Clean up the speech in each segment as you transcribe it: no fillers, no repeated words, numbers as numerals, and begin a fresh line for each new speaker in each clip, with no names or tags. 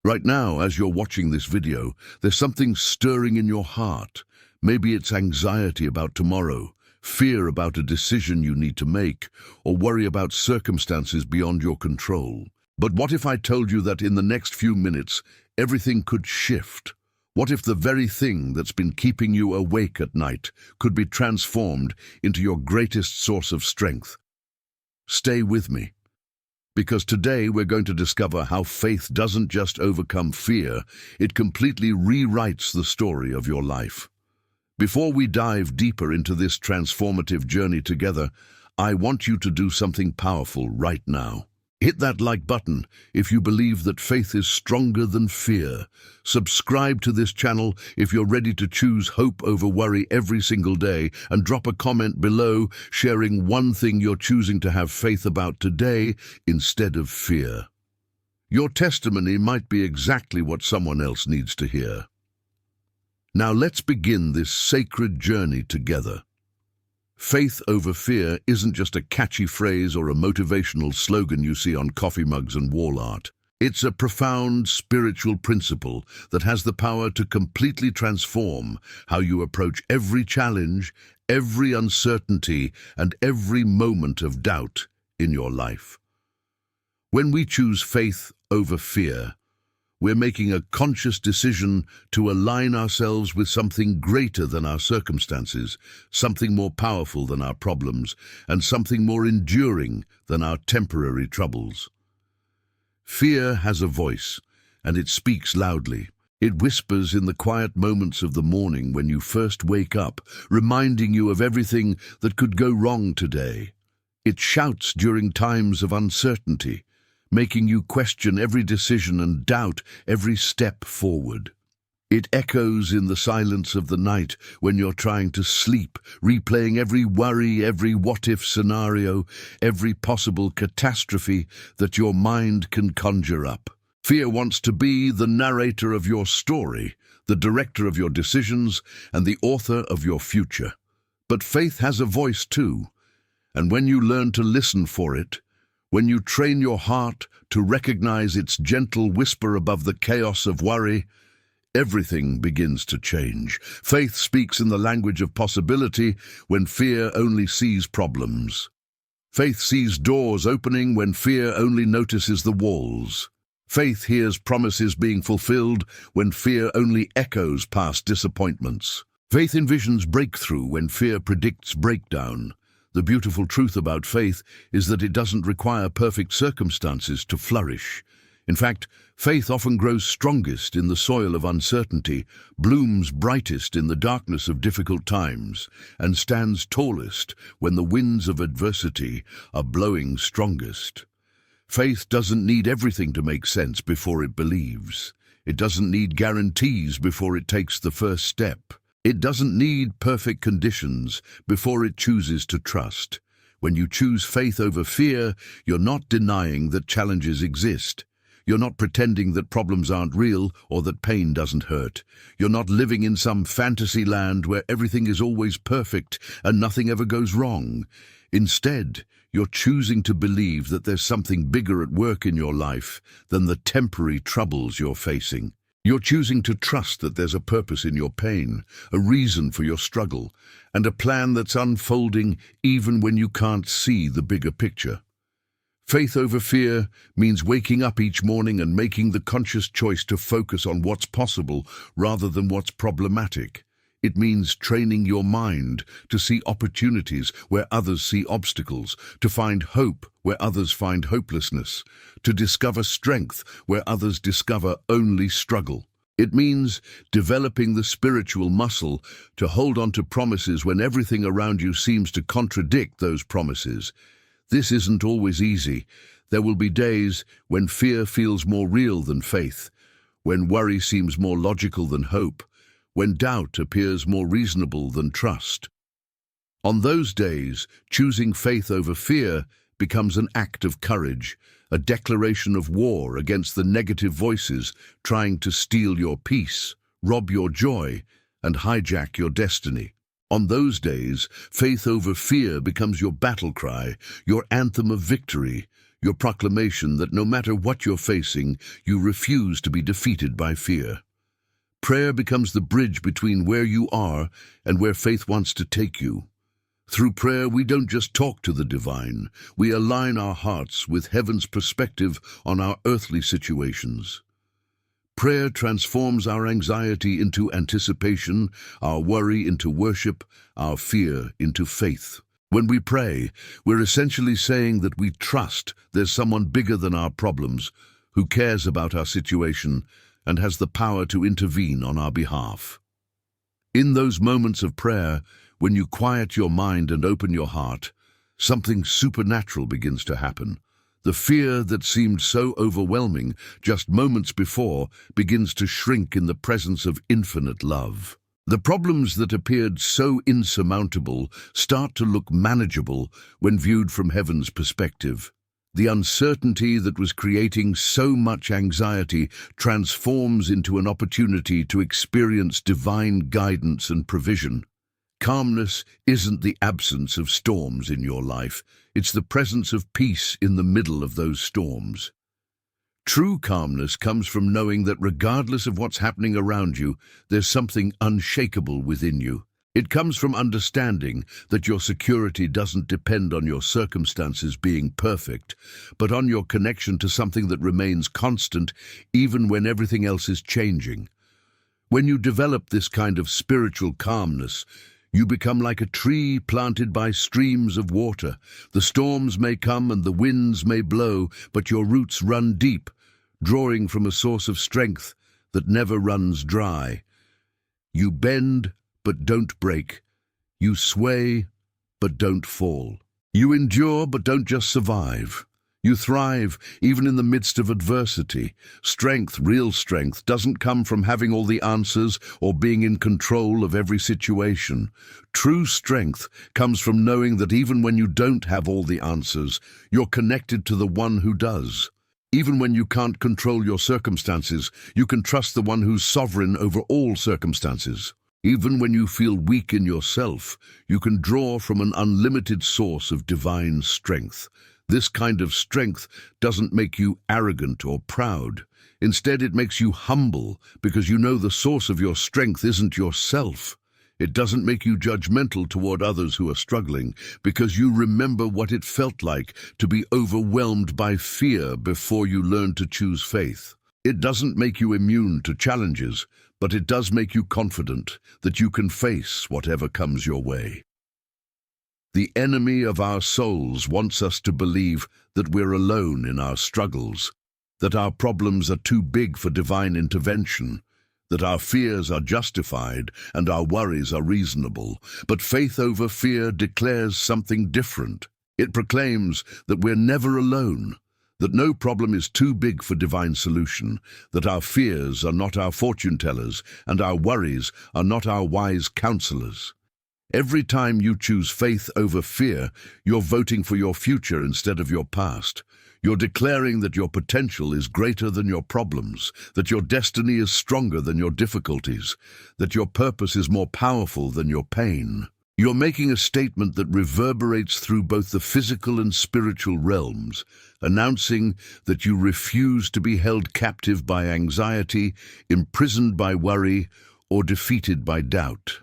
Right now, as you're watching this video, there's something stirring in your heart. Maybe it's anxiety about tomorrow, fear about a decision you need to make, or worry about circumstances beyond your control. But what if I told you that in the next few minutes, everything could shift? What if the very thing that's been keeping you awake at night could be transformed into your greatest source of strength? Stay with me, because today we're going to discover how faith doesn't just overcome fear, it completely rewrites the story of your life. Before we dive deeper into this transformative journey together, I want you to do something powerful right now. Hit that like button if you believe that faith is stronger than fear. Subscribe to this channel if you're ready to choose hope over worry every single day, and drop a comment below sharing one thing you're choosing to have faith about today instead of fear. Your testimony might be exactly what someone else needs to hear. Now let's begin this sacred journey together. Faith over fear isn't just a catchy phrase or a motivational slogan you see on coffee mugs and wall art. It's a profound spiritual principle that has the power to completely transform how you approach every challenge, every uncertainty, and every moment of doubt in your life. When we choose faith over fear, we're making a conscious decision to align ourselves with something greater than our circumstances, something more powerful than our problems, and something more enduring than our temporary troubles. Fear has a voice, and it speaks loudly. It whispers in the quiet moments of the morning when you first wake up, reminding you of everything that could go wrong today. It shouts during times of uncertainty, making you question every decision and doubt every step forward. It echoes in the silence of the night when you're trying to sleep, replaying every worry, every what-if scenario, every possible catastrophe that your mind can conjure up. Fear wants to be the narrator of your story, the director of your decisions, and the author of your future. But faith has a voice too, and when you learn to listen for it, when you train your heart to recognize its gentle whisper above the chaos of worry, everything begins to change. Faith speaks in the language of possibility when fear only sees problems. Faith sees doors opening when fear only notices the walls. Faith hears promises being fulfilled when fear only echoes past disappointments. Faith envisions breakthrough when fear predicts breakdown. The beautiful truth about faith is that it doesn't require perfect circumstances to flourish. In fact, faith often grows strongest in the soil of uncertainty, blooms brightest in the darkness of difficult times, and stands tallest when the winds of adversity are blowing strongest. Faith doesn't need everything to make sense before it believes. It doesn't need guarantees before it takes the first step. It doesn't need perfect conditions before it chooses to trust. When you choose faith over fear, you're not denying that challenges exist. You're not pretending that problems aren't real or that pain doesn't hurt. You're not living in some fantasy land where everything is always perfect and nothing ever goes wrong. Instead, you're choosing to believe that there's something bigger at work in your life than the temporary troubles you're facing. You're choosing to trust that there's a purpose in your pain, a reason for your struggle, and a plan that's unfolding even when you can't see the bigger picture. Faith over fear means waking up each morning and making the conscious choice to focus on what's possible rather than what's problematic. It means training your mind to see opportunities where others see obstacles, to find hope where others find hopelessness, to discover strength where others discover only struggle. It means developing the spiritual muscle to hold on to promises when everything around you seems to contradict those promises. This isn't always easy. There will be days when fear feels more real than faith, when worry seems more logical than hope, when doubt appears more reasonable than trust. On those days, choosing faith over fear becomes an act of courage, a declaration of war against the negative voices trying to steal your peace, rob your joy, and hijack your destiny. On those days, faith over fear becomes your battle cry, your anthem of victory, your proclamation that no matter what you're facing, you refuse to be defeated by fear. Prayer becomes the bridge between where you are and where faith wants to take you. Through prayer, we don't just talk to the divine, we align our hearts with heaven's perspective on our earthly situations. Prayer transforms our anxiety into anticipation, our worry into worship, our fear into faith. When we pray, we're essentially saying that we trust there's someone bigger than our problems, who cares about our situation and has the power to intervene on our behalf. In those moments of prayer, when you quiet your mind and open your heart, something supernatural begins to happen. The fear that seemed so overwhelming just moments before begins to shrink in the presence of infinite love. The problems that appeared so insurmountable start to look manageable when viewed from heaven's perspective. The uncertainty that was creating so much anxiety transforms into an opportunity to experience divine guidance and provision. Calmness isn't the absence of storms in your life, it's the presence of peace in the middle of those storms. True calmness comes from knowing that regardless of what's happening around you, there's something unshakable within you. It comes from understanding that your security doesn't depend on your circumstances being perfect, but on your connection to something that remains constant even when everything else is changing. When you develop this kind of spiritual calmness, you become like a tree planted by streams of water. The storms may come and the winds may blow, but your roots run deep, drawing from a source of strength that never runs dry. You bend, but don't break. You sway, but don't fall. You endure, but don't just survive. You thrive, even in the midst of adversity. Strength, real strength, doesn't come from having all the answers or being in control of every situation. True strength comes from knowing that even when you don't have all the answers, you're connected to the one who does. Even when you can't control your circumstances, you can trust the one who's sovereign over all circumstances. Even when you feel weak in yourself, you can draw from an unlimited source of divine strength. This kind of strength doesn't make you arrogant or proud. Instead, it makes you humble because you know the source of your strength isn't yourself. It doesn't make you judgmental toward others who are struggling because you remember what it felt like to be overwhelmed by fear before you learned to choose faith. It doesn't make you immune to challenges, but it does make you confident that you can face whatever comes your way. The enemy of our souls wants us to believe that we're alone in our struggles, that our problems are too big for divine intervention, that our fears are justified and our worries are reasonable. But faith over fear declares something different. It proclaims that we're never alone, that no problem is too big for divine solution, that our fears are not our fortune tellers and our worries are not our wise counselors. Every time you choose faith over fear, you're voting for your future instead of your past. You're declaring that your potential is greater than your problems, that your destiny is stronger than your difficulties, that your purpose is more powerful than your pain. You're making a statement that reverberates through both the physical and spiritual realms, announcing that you refuse to be held captive by anxiety, imprisoned by worry, or defeated by doubt.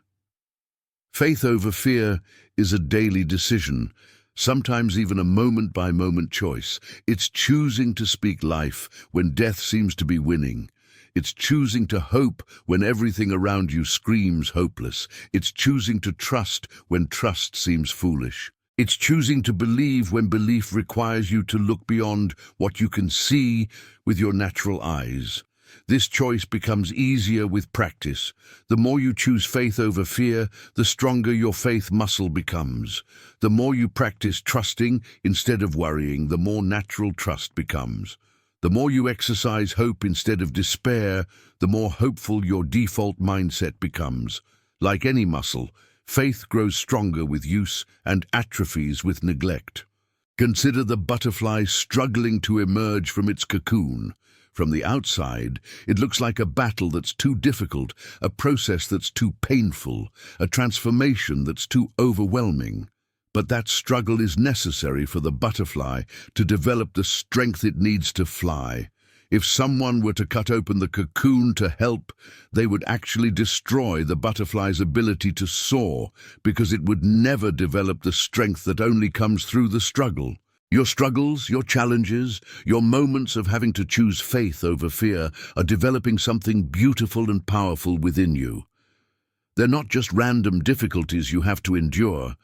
Faith over fear is a daily decision, sometimes even a moment-by-moment choice. It's choosing to speak life when death seems to be winning. It's choosing to hope when everything around you screams hopeless. It's choosing to trust when trust seems foolish. It's choosing to believe when belief requires you to look beyond what you can see with your natural eyes. This choice becomes easier with practice. The more you choose faith over fear, the stronger your faith muscle becomes. The more you practice trusting instead of worrying, the more natural trust becomes. The more you exercise hope instead of despair, the more hopeful your default mindset becomes. Like any muscle, faith grows stronger with use and atrophies with neglect. Consider the butterfly struggling to emerge from its cocoon. From the outside, it looks like a battle that's too difficult, a process that's too painful, a transformation that's too overwhelming. But that struggle is necessary for the butterfly to develop the strength it needs to fly. If someone were to cut open the cocoon to help, they would actually destroy the butterfly's ability to soar, because it would never develop the strength that only comes through the struggle. Your struggles, your challenges, your moments of having to choose faith over fear are developing something beautiful and powerful within you. They're not just random difficulties you have to endure.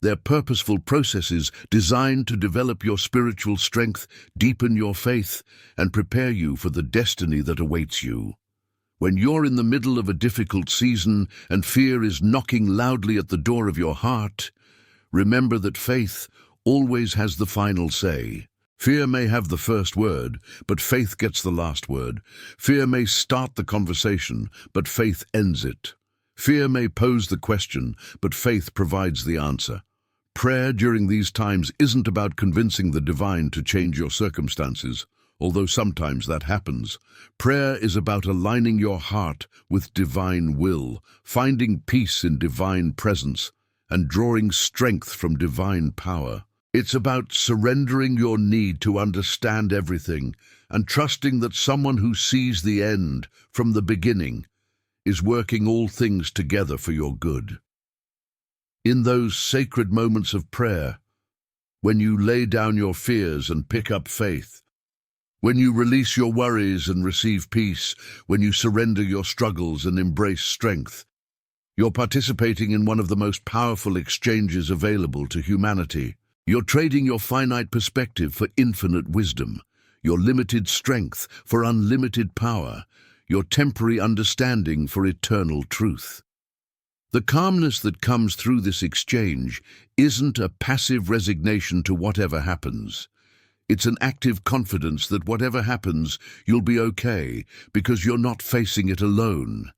They're purposeful processes designed to develop your spiritual strength, deepen your faith, and prepare you for the destiny that awaits you. When you're in the middle of a difficult season and fear is knocking loudly at the door of your heart, remember that faith always has the final say. Fear may have the first word, but faith gets the last word. Fear may start the conversation, but faith ends it. Fear may pose the question, but faith provides the answer. Prayer during these times isn't about convincing the divine to change your circumstances, although sometimes that happens. Prayer is about aligning your heart with divine will, finding peace in divine presence, and drawing strength from divine power. It's about surrendering your need to understand everything and trusting that someone who sees the end from the beginning is working all things together for your good. In those sacred moments of prayer, when you lay down your fears and pick up faith, when you release your worries and receive peace, when you surrender your struggles and embrace strength, you're participating in one of the most powerful exchanges available to humanity. You're trading your finite perspective for infinite wisdom, your limited strength for unlimited power, your temporary understanding for eternal truth. The calmness that comes through this exchange isn't a passive resignation to whatever happens. It's an active confidence that whatever happens, you'll be okay, because you're not facing it alone.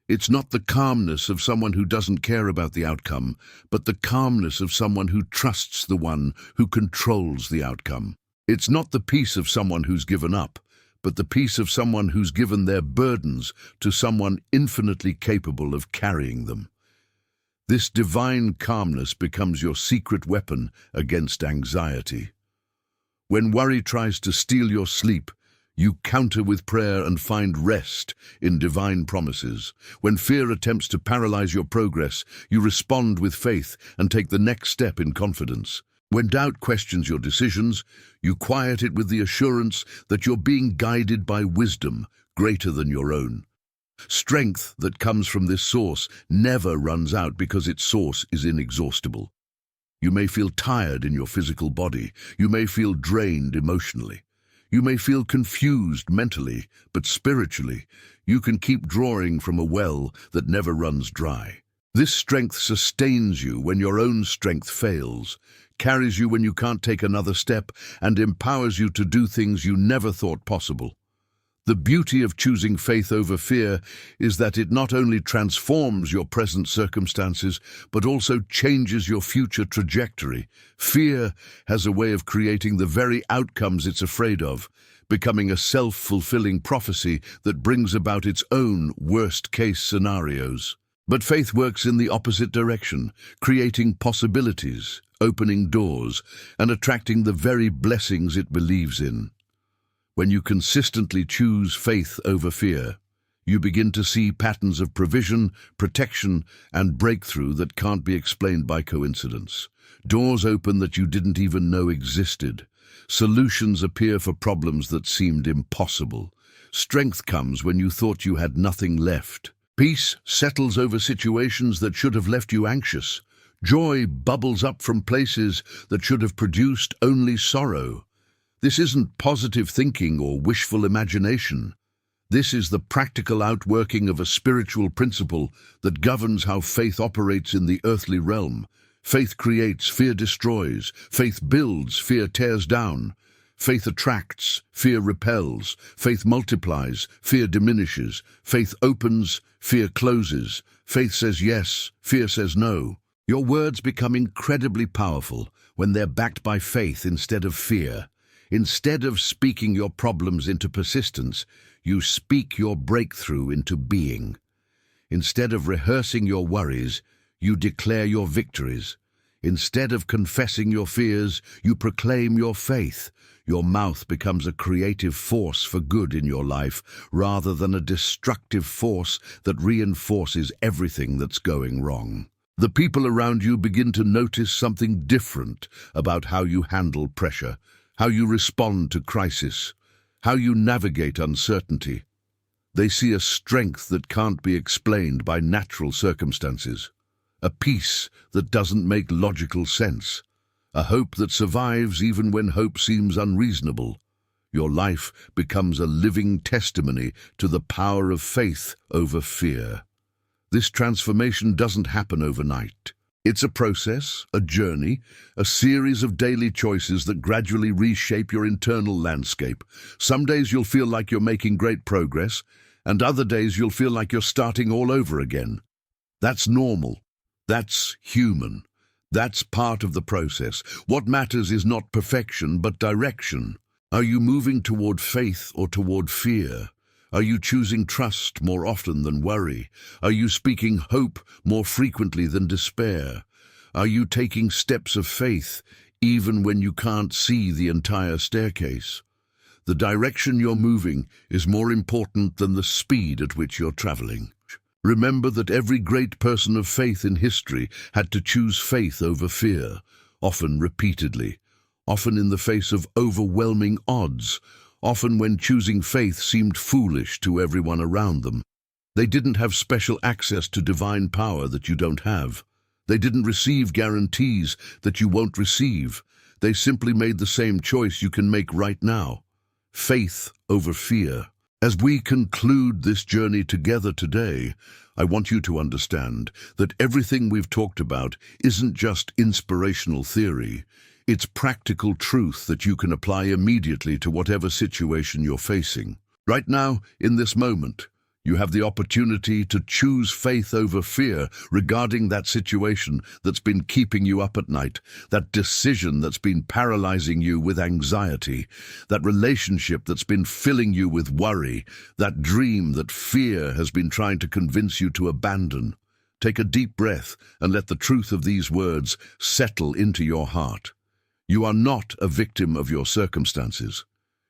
It's not the calmness of someone who doesn't care about the outcome, but the calmness of someone who trusts the one who controls the outcome. It's not the peace of someone who's given up, but the peace of someone who's given their burdens to someone infinitely capable of carrying them. This divine calmness becomes your secret weapon against anxiety. When worry tries to steal your sleep, you counter with prayer and find rest in divine promises. When fear attempts to paralyze your progress, you respond with faith and take the next step in confidence. When doubt questions your decisions, you quiet it with the assurance that you're being guided by wisdom greater than your own. Strength that comes from this source never runs out because its source is inexhaustible. You may feel tired in your physical body. You may feel drained emotionally. You may feel confused mentally, but spiritually, you can keep drawing from a well that never runs dry. This strength sustains you when your own strength fails, carries you when you can't take another step, and empowers you to do things you never thought possible. The beauty of choosing faith over fear is that it not only transforms your present circumstances, but also changes your future trajectory. Fear has a way of creating the very outcomes it's afraid of, becoming a self-fulfilling prophecy that brings about its own worst-case scenarios. But faith works in the opposite direction, creating possibilities, opening doors, and attracting the very blessings it believes in. When you consistently choose faith over fear, you begin to see patterns of provision, protection, and breakthrough that can't be explained by coincidence. Doors open that you didn't even know existed. Solutions appear for problems that seemed impossible. Strength comes when you thought you had nothing left. Peace settles over situations that should have left you anxious. Joy bubbles up from places that should have produced only sorrow. This isn't positive thinking or wishful imagination. This is the practical outworking of a spiritual principle that governs how faith operates in the earthly realm. Faith creates, fear destroys. Faith builds, fear tears down. Faith attracts, fear repels. Faith multiplies, fear diminishes. Faith opens, fear closes. Faith says yes, fear says no. Your words become incredibly powerful when they're backed by faith instead of fear. Instead of speaking your problems into persistence, you speak your breakthrough into being. Instead of rehearsing your worries, you declare your victories. Instead of confessing your fears, you proclaim your faith. Your mouth becomes a creative force for good in your life, rather than a destructive force that reinforces everything that's going wrong. The people around you begin to notice something different about how you handle pressure, how you respond to crisis, how you navigate uncertainty. They see a strength that can't be explained by natural circumstances, a peace that doesn't make logical sense, a hope that survives even when hope seems unreasonable. Your life becomes a living testimony to the power of faith over fear. This transformation doesn't happen overnight. It's a process, a journey, a series of daily choices that gradually reshape your internal landscape. Some days you'll feel like you're making great progress, and other days you'll feel like you're starting all over again. That's normal. That's human. That's part of the process. What matters is not perfection, but direction. Are you moving toward faith or toward fear? Are you choosing trust more often than worry? Are you speaking hope more frequently than despair? Are you taking steps of faith even when you can't see the entire staircase? The direction you're moving is more important than the speed at which you're traveling. Remember that every great person of faith in history had to choose faith over fear, often repeatedly, often in the face of overwhelming odds, often when choosing faith seemed foolish to everyone around them. They didn't have special access to divine power that you don't have. They didn't receive guarantees that you won't receive. They simply made the same choice you can make right now: faith over fear. As we conclude this journey together today, I want you to understand that everything we've talked about isn't just inspirational theory. It's practical truth that you can apply immediately to whatever situation you're facing. Right now, in this moment, you have the opportunity to choose faith over fear regarding that situation that's been keeping you up at night, that decision that's been paralyzing you with anxiety, that relationship that's been filling you with worry, that dream that fear has been trying to convince you to abandon. Take a deep breath and let the truth of these words settle into your heart. You are not a victim of your circumstances.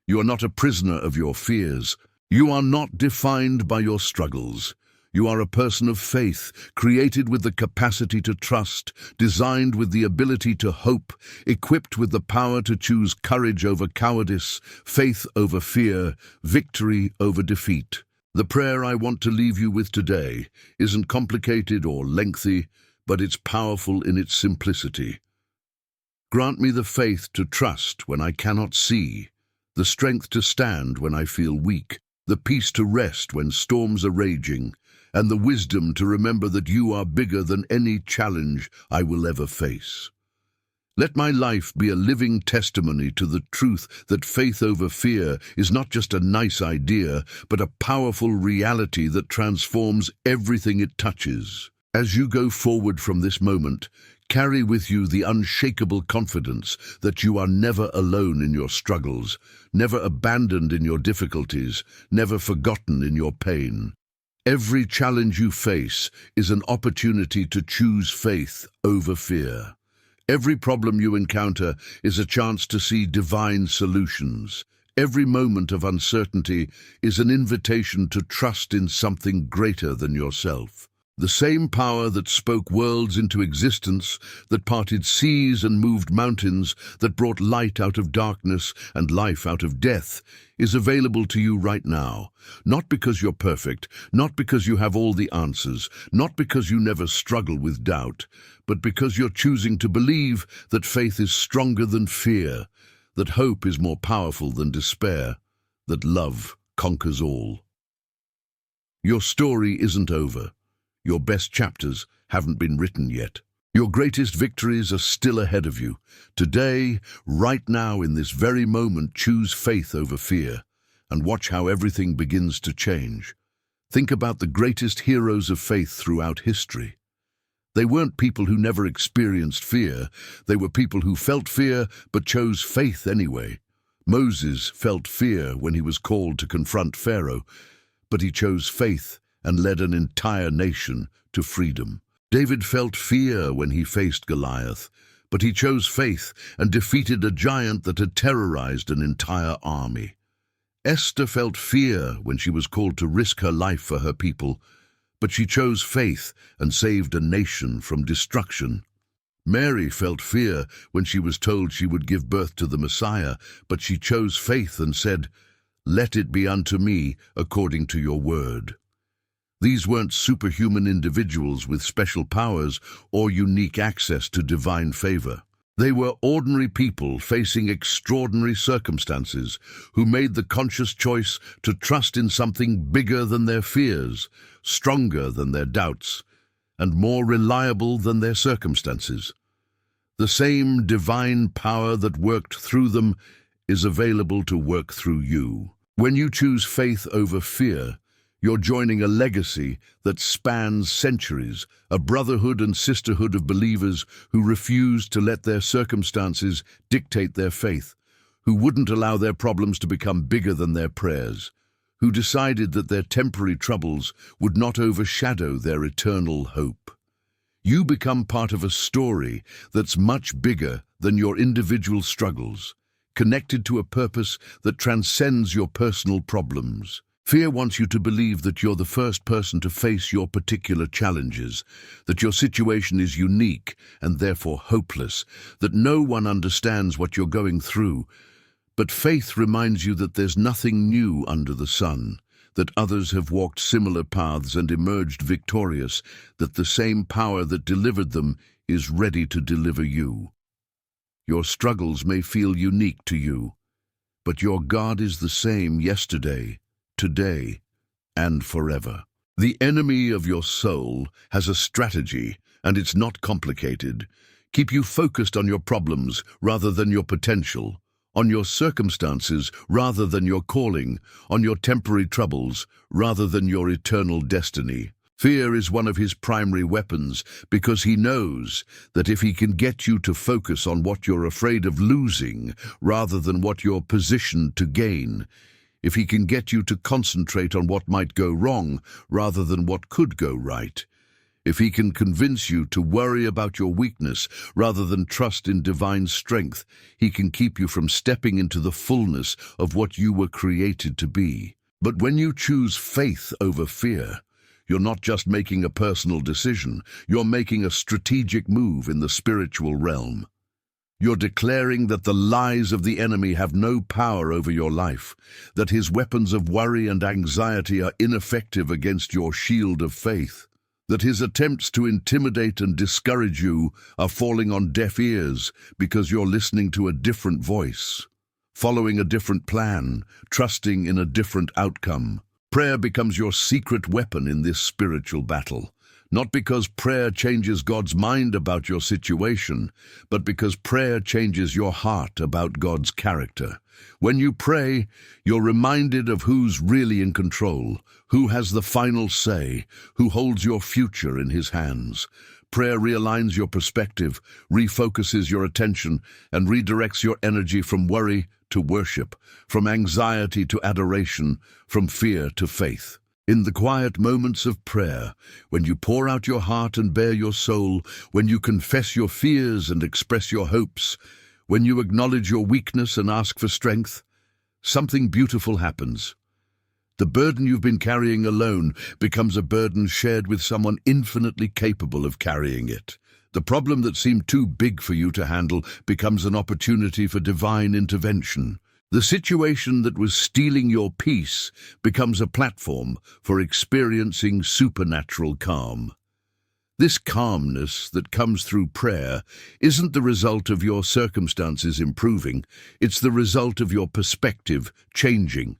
You are not a prisoner of your fears. You are not defined by your struggles. You are a person of faith, created with the capacity to trust, designed with the ability to hope, equipped with the power to choose courage over cowardice, faith over fear, victory over defeat. The prayer I want to leave you with today isn't complicated or lengthy, but it's powerful in its simplicity. Grant me the faith to trust when I cannot see, the strength to stand when I feel weak, the peace to rest when storms are raging, and the wisdom to remember that you are bigger than any challenge I will ever face. Let my life be a living testimony to the truth that faith over fear is not just a nice idea, but a powerful reality that transforms everything it touches. As you go forward from this moment, carry with you the unshakable confidence that you are never alone in your struggles, never abandoned in your difficulties, never forgotten in your pain. Every challenge you face is an opportunity to choose faith over fear. Every problem you encounter is a chance to see divine solutions. Every moment of uncertainty is an invitation to trust in something greater than yourself. The same power that spoke worlds into existence, that parted seas and moved mountains, that brought light out of darkness and life out of death, is available to you right now. Not because you're perfect, not because you have all the answers, not because you never struggle with doubt, but because you're choosing to believe that faith is stronger than fear, that hope is more powerful than despair, that love conquers all. Your story isn't over. Your best chapters haven't been written yet. Your greatest victories are still ahead of you. Today, right now, in this very moment, choose faith over fear and watch how everything begins to change. Think about the greatest heroes of faith throughout history. They weren't people who never experienced fear. They were people who felt fear but chose faith anyway. Moses felt fear when he was called to confront Pharaoh, but he chose faith and led an entire nation to freedom. David felt fear when he faced Goliath, but he chose faith and defeated a giant that had terrorized an entire army. Esther felt fear when she was called to risk her life for her people, but she chose faith and saved a nation from destruction. Mary felt fear when she was told she would give birth to the Messiah, but she chose faith and said, "Let it be unto me according to your word." These weren't superhuman individuals with special powers or unique access to divine favor. They were ordinary people facing extraordinary circumstances who made the conscious choice to trust in something bigger than their fears, stronger than their doubts, and more reliable than their circumstances. The same divine power that worked through them is available to work through you. When you choose faith over fear, you're joining a legacy that spans centuries, a brotherhood and sisterhood of believers who refused to let their circumstances dictate their faith, who wouldn't allow their problems to become bigger than their prayers, who decided that their temporary troubles would not overshadow their eternal hope. You become part of a story that's much bigger than your individual struggles, connected to a purpose that transcends your personal problems. Fear wants you to believe that you're the first person to face your particular challenges, that your situation is unique and therefore hopeless, that no one understands what you're going through. But faith reminds you that there's nothing new under the sun, that others have walked similar paths and emerged victorious, that the same power that delivered them is ready to deliver you. Your struggles may feel unique to you, but your God is the same yesterday, today, and forever. The enemy of your soul has a strategy, and it's not complicated. Keep you focused on your problems rather than your potential, on your circumstances rather than your calling, on your temporary troubles rather than your eternal destiny. Fear is one of his primary weapons because he knows that if he can get you to focus on what you're afraid of losing rather than what you're positioned to gain, if he can get you to concentrate on what might go wrong rather than what could go right, if he can convince you to worry about your weakness rather than trust in divine strength, he can keep you from stepping into the fullness of what you were created to be. But when you choose faith over fear, you're not just making a personal decision, you're making a strategic move in the spiritual realm. You're declaring that the lies of the enemy have no power over your life, that his weapons of worry and anxiety are ineffective against your shield of faith, that his attempts to intimidate and discourage you are falling on deaf ears because you're listening to a different voice, following a different plan, trusting in a different outcome. Prayer becomes your secret weapon in this spiritual battle. Not because prayer changes God's mind about your situation, but because prayer changes your heart about God's character. When you pray, you're reminded of who's really in control, who has the final say, who holds your future in his hands. Prayer realigns your perspective, refocuses your attention, and redirects your energy from worry to worship, from anxiety to adoration, from fear to faith. In the quiet moments of prayer, when you pour out your heart and bare your soul, when you confess your fears and express your hopes, when you acknowledge your weakness and ask for strength, something beautiful happens. The burden you've been carrying alone becomes a burden shared with someone infinitely capable of carrying it. The problem that seemed too big for you to handle becomes an opportunity for divine intervention. The situation that was stealing your peace becomes a platform for experiencing supernatural calm. This calmness that comes through prayer isn't the result of your circumstances improving, it's the result of your perspective changing.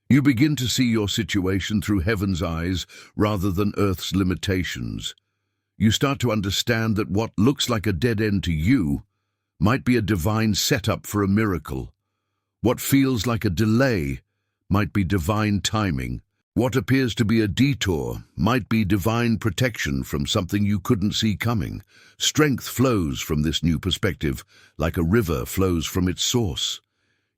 You begin to see your situation through heaven's eyes rather than earth's limitations. You start to understand that what looks like a dead end to you might be a divine setup for a miracle. What feels like a delay might be divine timing. What appears to be a detour might be divine protection from something you couldn't see coming. Strength flows from this new perspective, like a river flows from its source.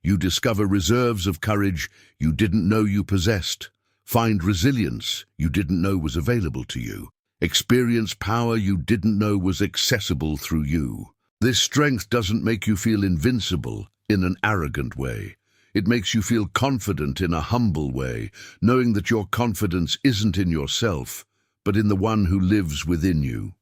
You discover reserves of courage you didn't know you possessed, find resilience you didn't know was available to you, Experience power you didn't know was accessible through you. This strength doesn't make you feel invincible in an arrogant way. It makes you feel confident in a humble way, knowing that your confidence isn't in yourself, but in the one who lives within you.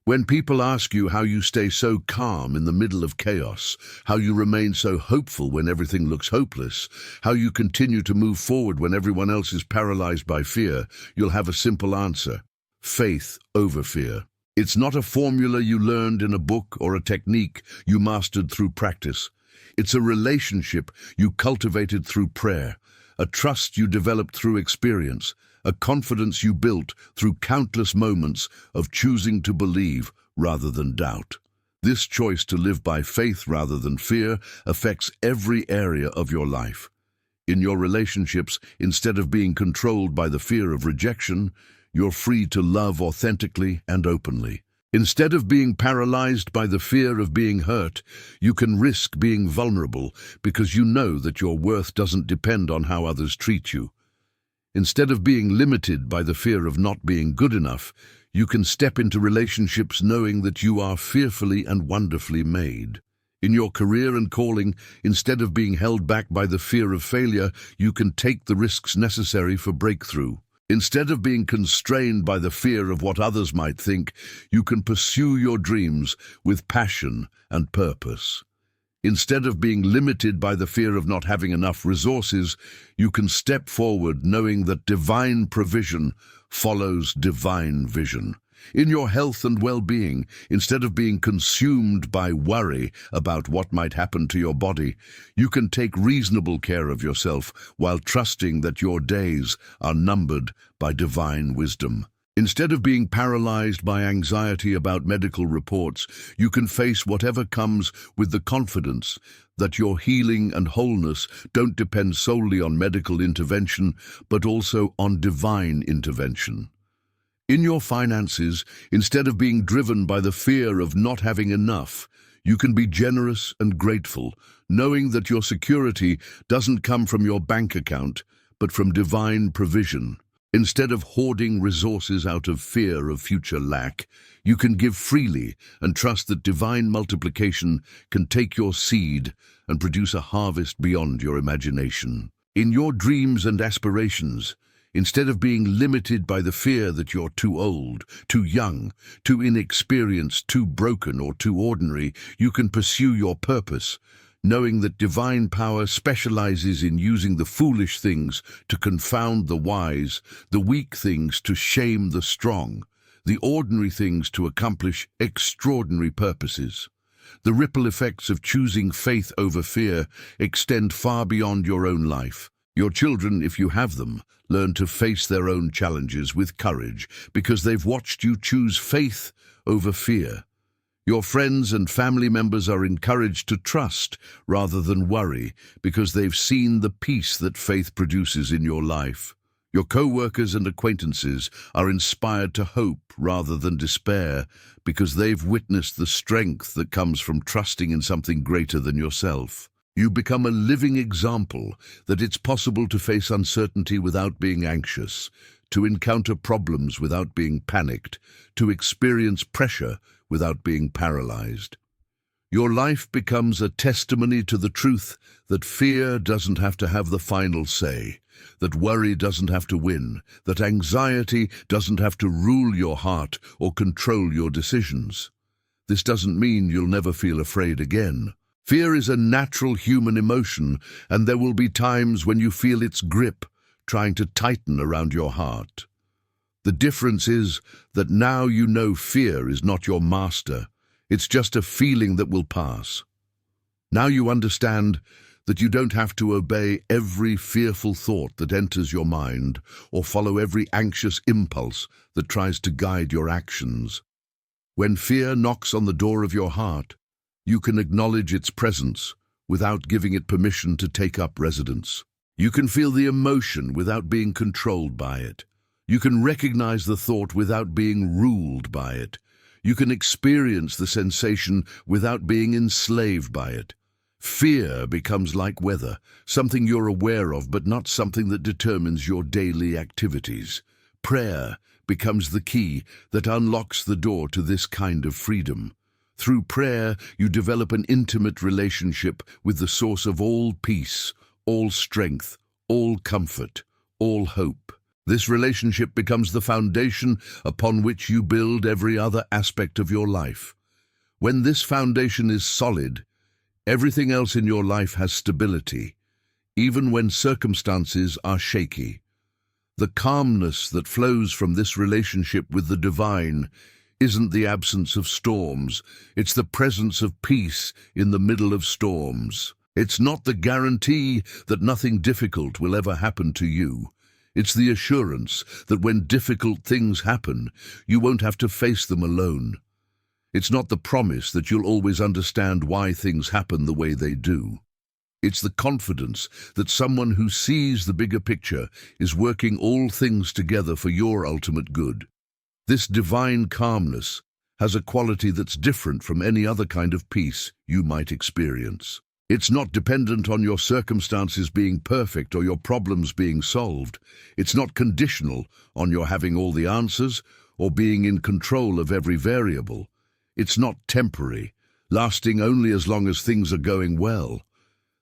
When people ask you how you stay so calm in the middle of chaos, how you remain so hopeful when everything looks hopeless, how you continue to move forward when everyone else is paralyzed by fear, you'll have a simple answer: faith over fear. It's not a formula you learned in a book or a technique you mastered through practice. It's a relationship you cultivated through prayer, a trust you developed through experience, a confidence you built through countless moments of choosing to believe rather than doubt. This choice to live by faith rather than fear affects every area of your life. In your relationships, instead of being controlled by the fear of rejection, you're free to love authentically and openly. Instead of being paralyzed by the fear of being hurt, you can risk being vulnerable because you know that your worth doesn't depend on how others treat you. Instead of being limited by the fear of not being good enough, you can step into relationships knowing that you are fearfully and wonderfully made. In your career and calling, instead of being held back by the fear of failure, you can take the risks necessary for breakthrough. Instead of being constrained by the fear of what others might think, you can pursue your dreams with passion and purpose. Instead of being limited by the fear of not having enough resources, you can step forward knowing that divine provision follows divine vision. In your health and well-being, instead of being consumed by worry about what might happen to your body, you can take reasonable care of yourself while trusting that your days are numbered by divine wisdom. Instead of being paralyzed by anxiety about medical reports, you can face whatever comes with the confidence that your healing and wholeness don't depend solely on medical intervention, but also on divine intervention. In your finances, instead of being driven by the fear of not having enough, you can be generous and grateful, knowing that your security doesn't come from your bank account, but from divine provision. Instead of hoarding resources out of fear of future lack, you can give freely and trust that divine multiplication can take your seed and produce a harvest beyond your imagination. In your dreams and aspirations, instead of being limited by the fear that you're too old, too young, too inexperienced, too broken, or too ordinary, you can pursue your purpose, knowing that divine power specializes in using the foolish things to confound the wise, the weak things to shame the strong, the ordinary things to accomplish extraordinary purposes. The ripple effects of choosing faith over fear extend far beyond your own life. Your children, if you have them, learn to face their own challenges with courage because they've watched you choose faith over fear. Your friends and family members are encouraged to trust rather than worry because they've seen the peace that faith produces in your life. Your co-workers and acquaintances are inspired to hope rather than despair because they've witnessed the strength that comes from trusting in something greater than yourself. You become a living example that it's possible to face uncertainty without being anxious, to encounter problems without being panicked, to experience pressure without being paralyzed. Your life becomes a testimony to the truth that fear doesn't have to have the final say, that worry doesn't have to win, that anxiety doesn't have to rule your heart or control your decisions. This doesn't mean you'll never feel afraid again. Fear is a natural human emotion, and there will be times when you feel its grip trying to tighten around your heart. The difference is that now you know fear is not your master. It's just a feeling that will pass. Now you understand that you don't have to obey every fearful thought that enters your mind or follow every anxious impulse that tries to guide your actions. When fear knocks on the door of your heart, you can acknowledge its presence without giving it permission to take up residence. You can feel the emotion without being controlled by it. You can recognize the thought without being ruled by it. You can experience the sensation without being enslaved by it. Fear becomes like weather, something you're aware of but not something that determines your daily activities. Prayer becomes the key that unlocks the door to this kind of freedom. Through prayer, you develop an intimate relationship with the source of all peace, all strength, all comfort, all hope. This relationship becomes the foundation upon which you build every other aspect of your life. When this foundation is solid, everything else in your life has stability, even when circumstances are shaky. The calmness that flows from this relationship with the divine isn't the absence of storms, it's the presence of peace in the middle of storms. It's not the guarantee that nothing difficult will ever happen to you. It's the assurance that when difficult things happen, you won't have to face them alone. It's not the promise that you'll always understand why things happen the way they do. It's the confidence that someone who sees the bigger picture is working all things together for your ultimate good. This divine calmness has a quality that's different from any other kind of peace you might experience. It's not dependent on your circumstances being perfect or your problems being solved. It's not conditional on your having all the answers or being in control of every variable. It's not temporary, lasting only as long as things are going well.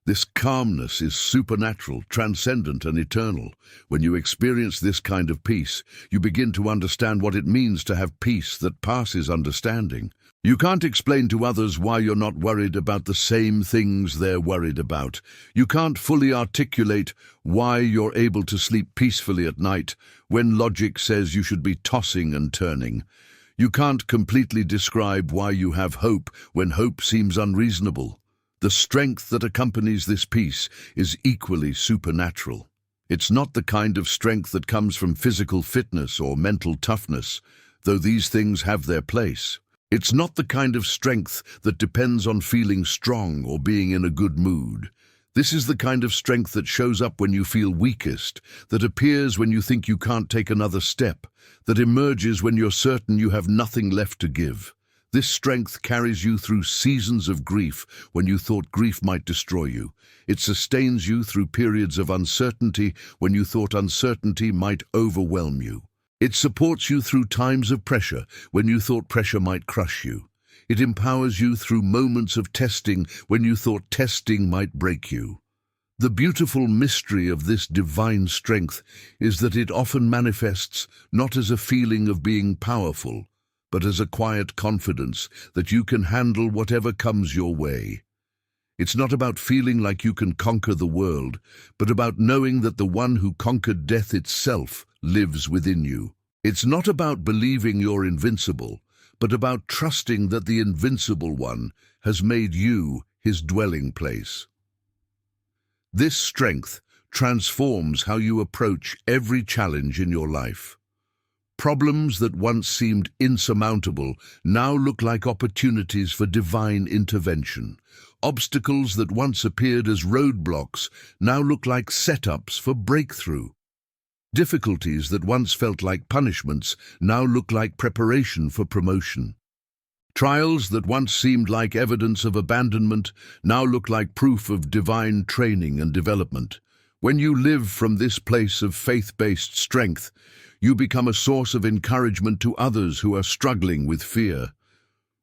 This calmness is supernatural, transcendent, and eternal. When you experience this kind of peace, you begin to understand what it means to have peace that passes understanding. You can't explain to others why you're not worried about the same things they're worried about. You can't fully articulate why you're able to sleep peacefully at night when logic says you should be tossing and turning. You can't completely describe why you have hope when hope seems unreasonable. The strength that accompanies this peace is equally supernatural. It's not the kind of strength that comes from physical fitness or mental toughness, though these things have their place. It's not the kind of strength that depends on feeling strong or being in a good mood. This is the kind of strength that shows up when you feel weakest, that appears when you think you can't take another step, that emerges when you're certain you have nothing left to give. This strength carries you through seasons of grief when you thought grief might destroy you. It sustains you through periods of uncertainty when you thought uncertainty might overwhelm you. It supports you through times of pressure when you thought pressure might crush you. It empowers you through moments of testing when you thought testing might break you. The beautiful mystery of this divine strength is that it often manifests not as a feeling of being powerful, but as a quiet confidence that you can handle whatever comes your way. It's not about feeling like you can conquer the world, but about knowing that the one who conquered death itself lives within you. It's not about believing you're invincible, but about trusting that the invincible one has made you his dwelling place. This strength transforms how you approach every challenge in your life. Problems that once seemed insurmountable now look like opportunities for divine intervention. Obstacles that once appeared as roadblocks now look like setups for breakthrough. Difficulties that once felt like punishments now look like preparation for promotion. Trials that once seemed like evidence of abandonment now look like proof of divine training and development. When you live from this place of faith-based strength, you become a source of encouragement to others who are struggling with fear.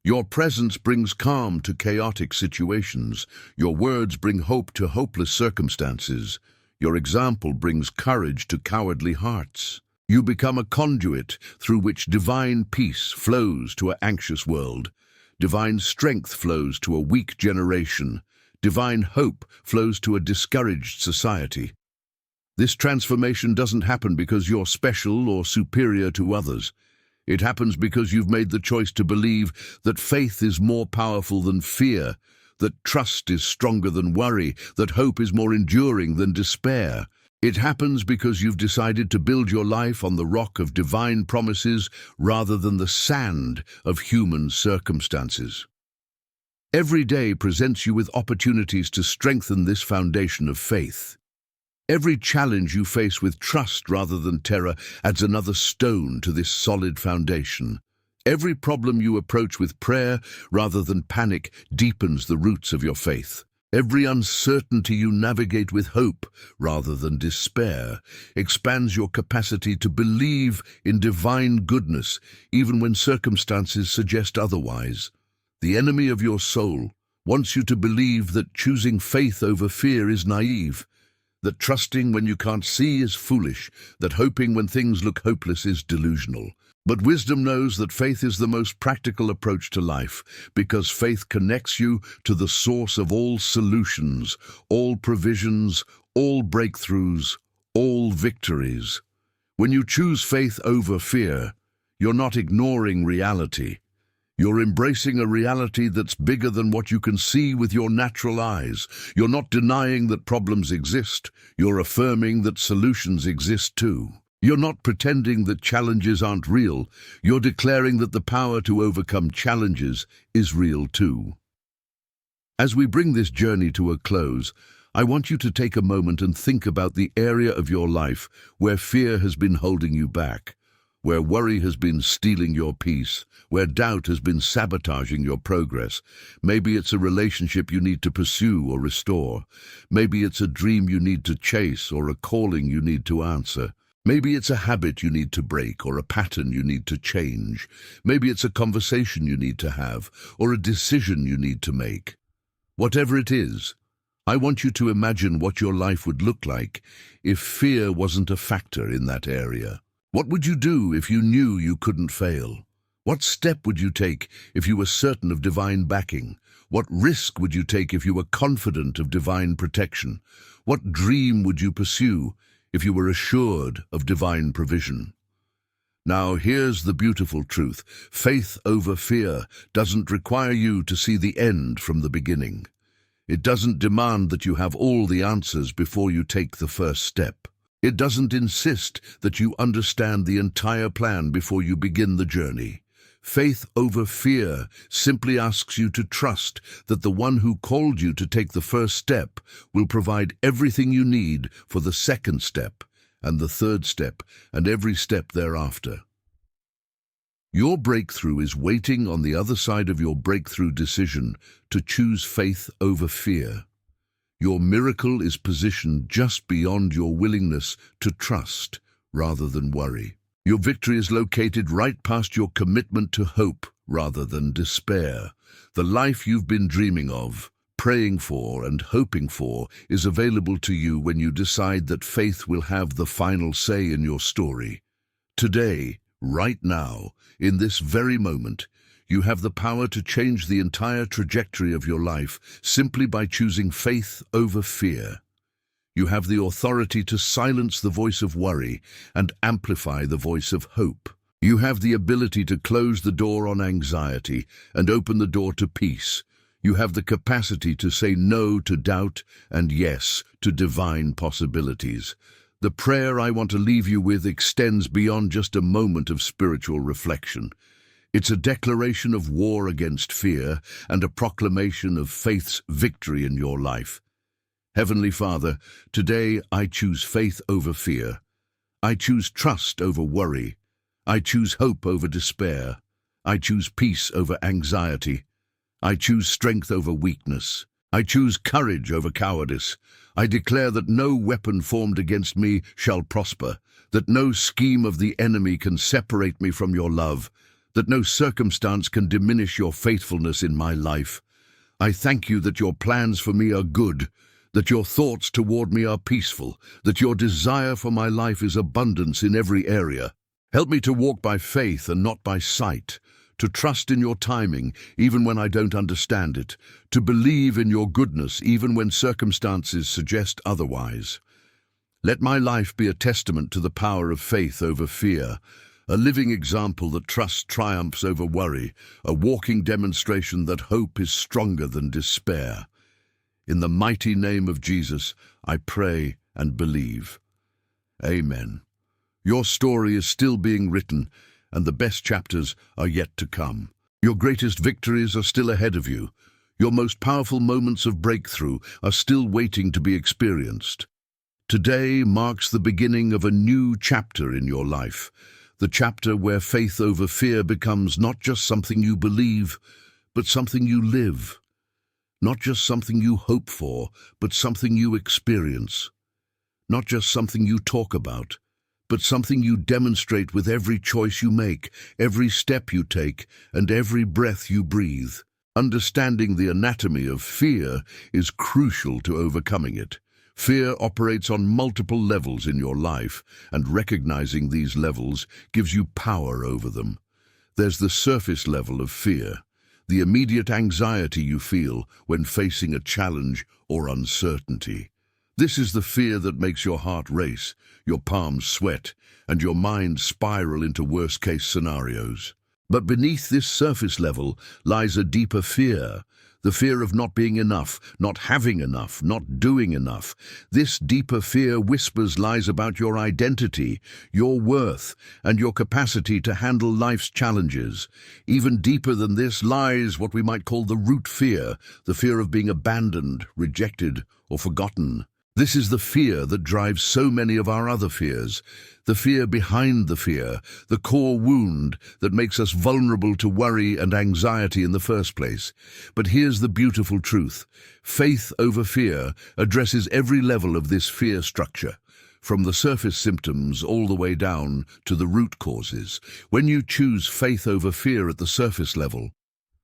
Your presence brings calm to chaotic situations. Your words bring hope to hopeless circumstances. Your example brings courage to cowardly hearts. You become a conduit through which divine peace flows to an anxious world. Divine strength flows to a weak generation. Divine hope flows to a discouraged society. This transformation doesn't happen because you're special or superior to others. It happens because you've made the choice to believe that faith is more powerful than fear, that trust is stronger than worry, that hope is more enduring than despair. It happens because you've decided to build your life on the rock of divine promises rather than the sand of human circumstances. Every day presents you with opportunities to strengthen this foundation of faith. Every challenge you face with trust rather than terror adds another stone to this solid foundation. Every problem you approach with prayer rather than panic deepens the roots of your faith. Every uncertainty you navigate with hope rather than despair expands your capacity to believe in divine goodness, even when circumstances suggest otherwise. The enemy of your soul wants you to believe that choosing faith over fear is naive, that trusting when you can't see is foolish, that hoping when things look hopeless is delusional. But wisdom knows that faith is the most practical approach to life, because faith connects you to the source of all solutions, all provisions, all breakthroughs, all victories. When you choose faith over fear, you're not ignoring reality. You're embracing a reality that's bigger than what you can see with your natural eyes. You're not denying that problems exist. You're affirming that solutions exist too. You're not pretending that challenges aren't real. You're declaring that the power to overcome challenges is real too. As we bring this journey to a close, I want you to take a moment and think about the area of your life where fear has been holding you back, where worry has been stealing your peace, where doubt has been sabotaging your progress. Maybe it's a relationship you need to pursue or restore. Maybe it's a dream you need to chase or a calling you need to answer. Maybe it's a habit you need to break or a pattern you need to change. Maybe it's a conversation you need to have or a decision you need to make. Whatever it is, I want you to imagine what your life would look like if fear wasn't a factor in that area. What would you do if you knew you couldn't fail? What step would you take if you were certain of divine backing? What risk would you take if you were confident of divine protection? What dream would you pursue if you were assured of divine provision? Now, here's the beautiful truth. Faith over fear doesn't require you to see the end from the beginning. It doesn't demand that you have all the answers before you take the first step. It doesn't insist that you understand the entire plan before you begin the journey. Faith over fear simply asks you to trust that the one who called you to take the first step will provide everything you need for the second step and the third step and every step thereafter. Your breakthrough is waiting on the other side of your breakthrough decision to choose faith over fear. Your miracle is positioned just beyond your willingness to trust rather than worry. Your victory is located right past your commitment to hope rather than despair. The life you've been dreaming of, praying for, and hoping for is available to you when you decide that faith will have the final say in your story. Today, right now, in this very moment, you have the power to change the entire trajectory of your life simply by choosing faith over fear. You have the authority to silence the voice of worry and amplify the voice of hope. You have the ability to close the door on anxiety and open the door to peace. You have the capacity to say no to doubt and yes to divine possibilities. The prayer I want to leave you with extends beyond just a moment of spiritual reflection. It's a declaration of war against fear and a proclamation of faith's victory in your life. Heavenly Father, today I choose faith over fear. I choose trust over worry. I choose hope over despair. I choose peace over anxiety. I choose strength over weakness. I choose courage over cowardice. I declare that no weapon formed against me shall prosper, that no scheme of the enemy can separate me from your love, that no circumstance can diminish your faithfulness in my life. I thank you that your plans for me are good, that your thoughts toward me are peaceful, that your desire for my life is abundance in every area. Help me to walk by faith and not by sight, to trust in your timing even when I don't understand it, to believe in your goodness even when circumstances suggest otherwise. Let my life be a testament to the power of faith over fear, a living example that trust triumphs over worry, a walking demonstration that hope is stronger than despair. In the mighty name of Jesus, I pray and believe. Amen. Your story is still being written, and the best chapters are yet to come. Your greatest victories are still ahead of you. Your most powerful moments of breakthrough are still waiting to be experienced. Today marks the beginning of a new chapter in your life, the chapter where faith over fear becomes not just something you believe, but something you live. Not just something you hope for, but something you experience. Not just something you talk about, but something you demonstrate with every choice you make, every step you take, and every breath you breathe. Understanding the anatomy of fear is crucial to overcoming it. Fear operates on multiple levels in your life, and recognizing these levels gives you power over them. There's the surface level of fear, the immediate anxiety you feel when facing a challenge or uncertainty. This is the fear that makes your heart race, your palms sweat, and your mind spiral into worst-case scenarios. But beneath this surface level lies a deeper fear, the fear of not being enough, not having enough, not doing enough. This deeper fear whispers lies about your identity, your worth, and your capacity to handle life's challenges. Even deeper than this lies what we might call the root fear, the fear of being abandoned, rejected, or forgotten. This is the fear that drives so many of our other fears, the fear behind the fear, the core wound that makes us vulnerable to worry and anxiety in the first place. But here's the beautiful truth. Faith over fear addresses every level of this fear structure, from the surface symptoms all the way down to the root causes. When you choose faith over fear at the surface level,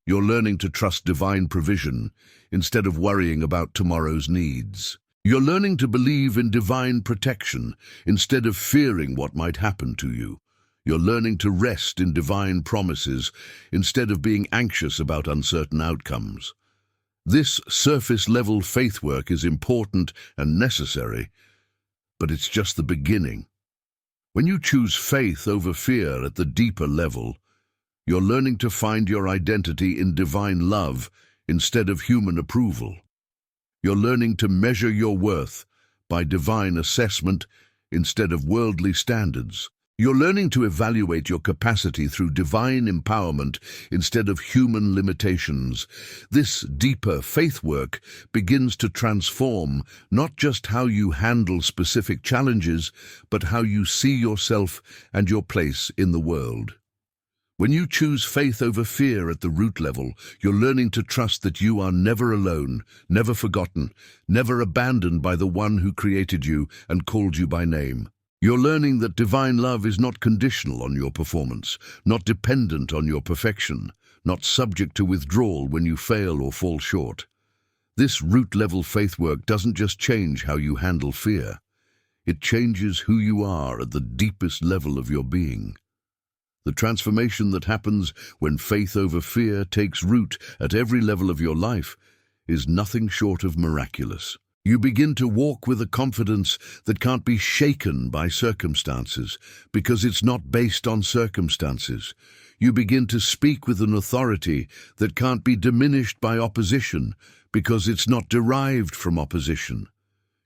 you're learning to trust divine provision instead of worrying about tomorrow's needs. You're learning to believe in divine protection instead of fearing what might happen to you. You're learning to rest in divine promises instead of being anxious about uncertain outcomes. This surface-level faith work is important and necessary, but it's just the beginning. When you choose faith over fear at the deeper level, you're learning to find your identity in divine love instead of human approval. You're learning to measure your worth by divine assessment instead of worldly standards. You're learning to evaluate your capacity through divine empowerment instead of human limitations. This deeper faith work begins to transform not just how you handle specific challenges, but how you see yourself and your place in the world. When you choose faith over fear at the root level, you're learning to trust that you are never alone, never forgotten, never abandoned by the one who created you and called you by name. You're learning that divine love is not conditional on your performance, not dependent on your perfection, not subject to withdrawal when you fail or fall short. This root-level faith work doesn't just change how you handle fear. It changes who you are at the deepest level of your being. The transformation that happens when faith over fear takes root at every level of your life is nothing short of miraculous. You begin to walk with a confidence that can't be shaken by circumstances because it's not based on circumstances. You begin to speak with an authority that can't be diminished by opposition because it's not derived from opposition.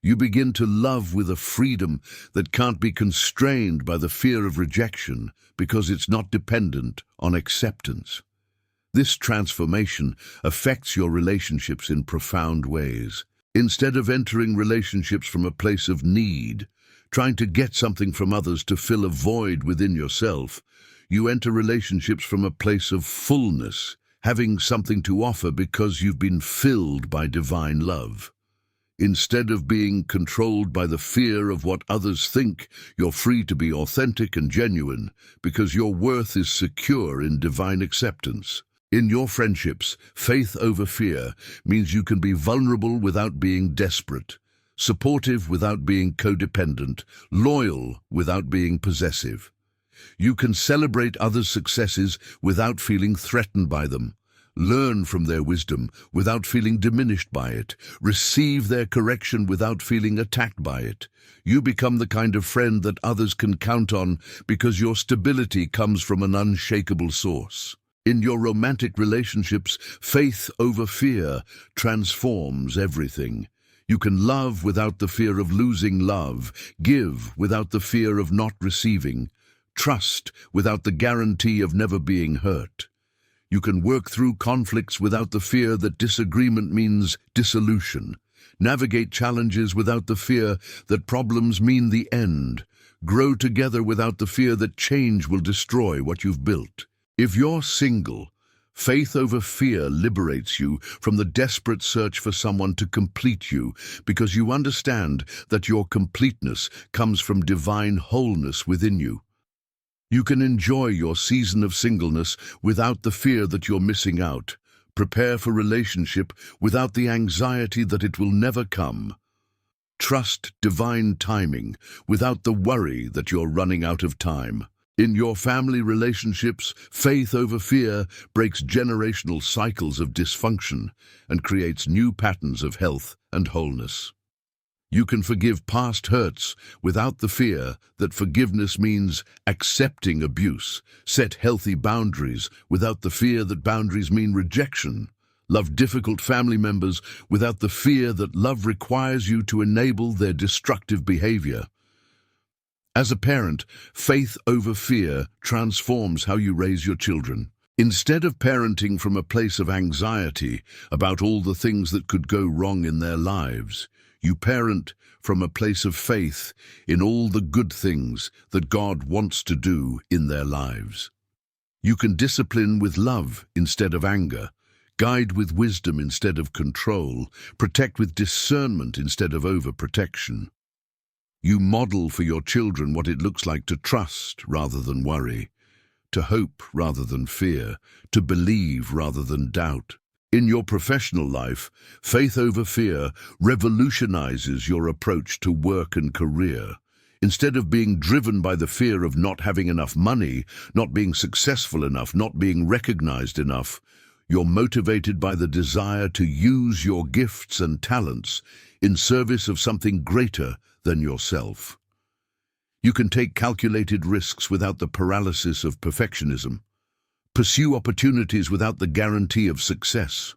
You begin to love with a freedom that can't be constrained by the fear of rejection because it's not dependent on acceptance. This transformation affects your relationships in profound ways. Instead of entering relationships from a place of need, trying to get something from others to fill a void within yourself, you enter relationships from a place of fullness, having something to offer because you've been filled by divine love. Instead of being controlled by the fear of what others think, you're free to be authentic and genuine because your worth is secure in divine acceptance. In your friendships, faith over fear means you can be vulnerable without being desperate, supportive without being codependent, loyal without being possessive. You can celebrate others' successes without feeling threatened by them. Learn from their wisdom without feeling diminished by it. Receive their correction without feeling attacked by it. You become the kind of friend that others can count on because your stability comes from an unshakable source. In your romantic relationships, faith over fear transforms everything. You can love without the fear of losing love, give without the fear of not receiving, trust without the guarantee of never being hurt. You can work through conflicts without the fear that disagreement means dissolution. Navigate challenges without the fear that problems mean the end. Grow together without the fear that change will destroy what you've built. If you're single, Faith over fear liberates you from the desperate search for someone to complete you, because you understand that your completeness comes from divine wholeness within you. You can enjoy your season of singleness without the fear that you're missing out. Prepare for relationship without the anxiety that it will never come. Trust divine timing without the worry that you're running out of time. In your family relationships, faith over fear breaks generational cycles of dysfunction and creates new patterns of health and wholeness. You can forgive past hurts without the fear that forgiveness means accepting abuse. Set healthy boundaries without the fear that boundaries mean rejection. Love difficult family members without the fear that love requires you to enable their destructive behavior. As a parent, faith over fear transforms how you raise your children. Instead of parenting from a place of anxiety about all the things that could go wrong in their lives, you parent from a place of faith in all the good things that God wants to do in their lives. You can discipline with love instead of anger, guide with wisdom instead of control, protect with discernment instead of overprotection. You model for your children what it looks like to trust rather than worry, to hope rather than fear, to believe rather than doubt. In your professional life, faith over fear revolutionizes your approach to work and career. Instead of being driven by the fear of not having enough money, not being successful enough, not being recognized enough, you're motivated by the desire to use your gifts and talents in service of something greater than yourself. You can take calculated risks without the paralysis of perfectionism. Pursue opportunities without the guarantee of success.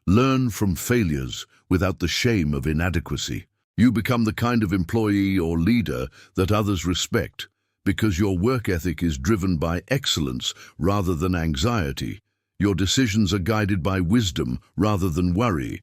Learn from failures without the shame of inadequacy. You become the kind of employee or leader that others respect because your work ethic is driven by excellence rather than anxiety. Your decisions are guided by wisdom rather than worry.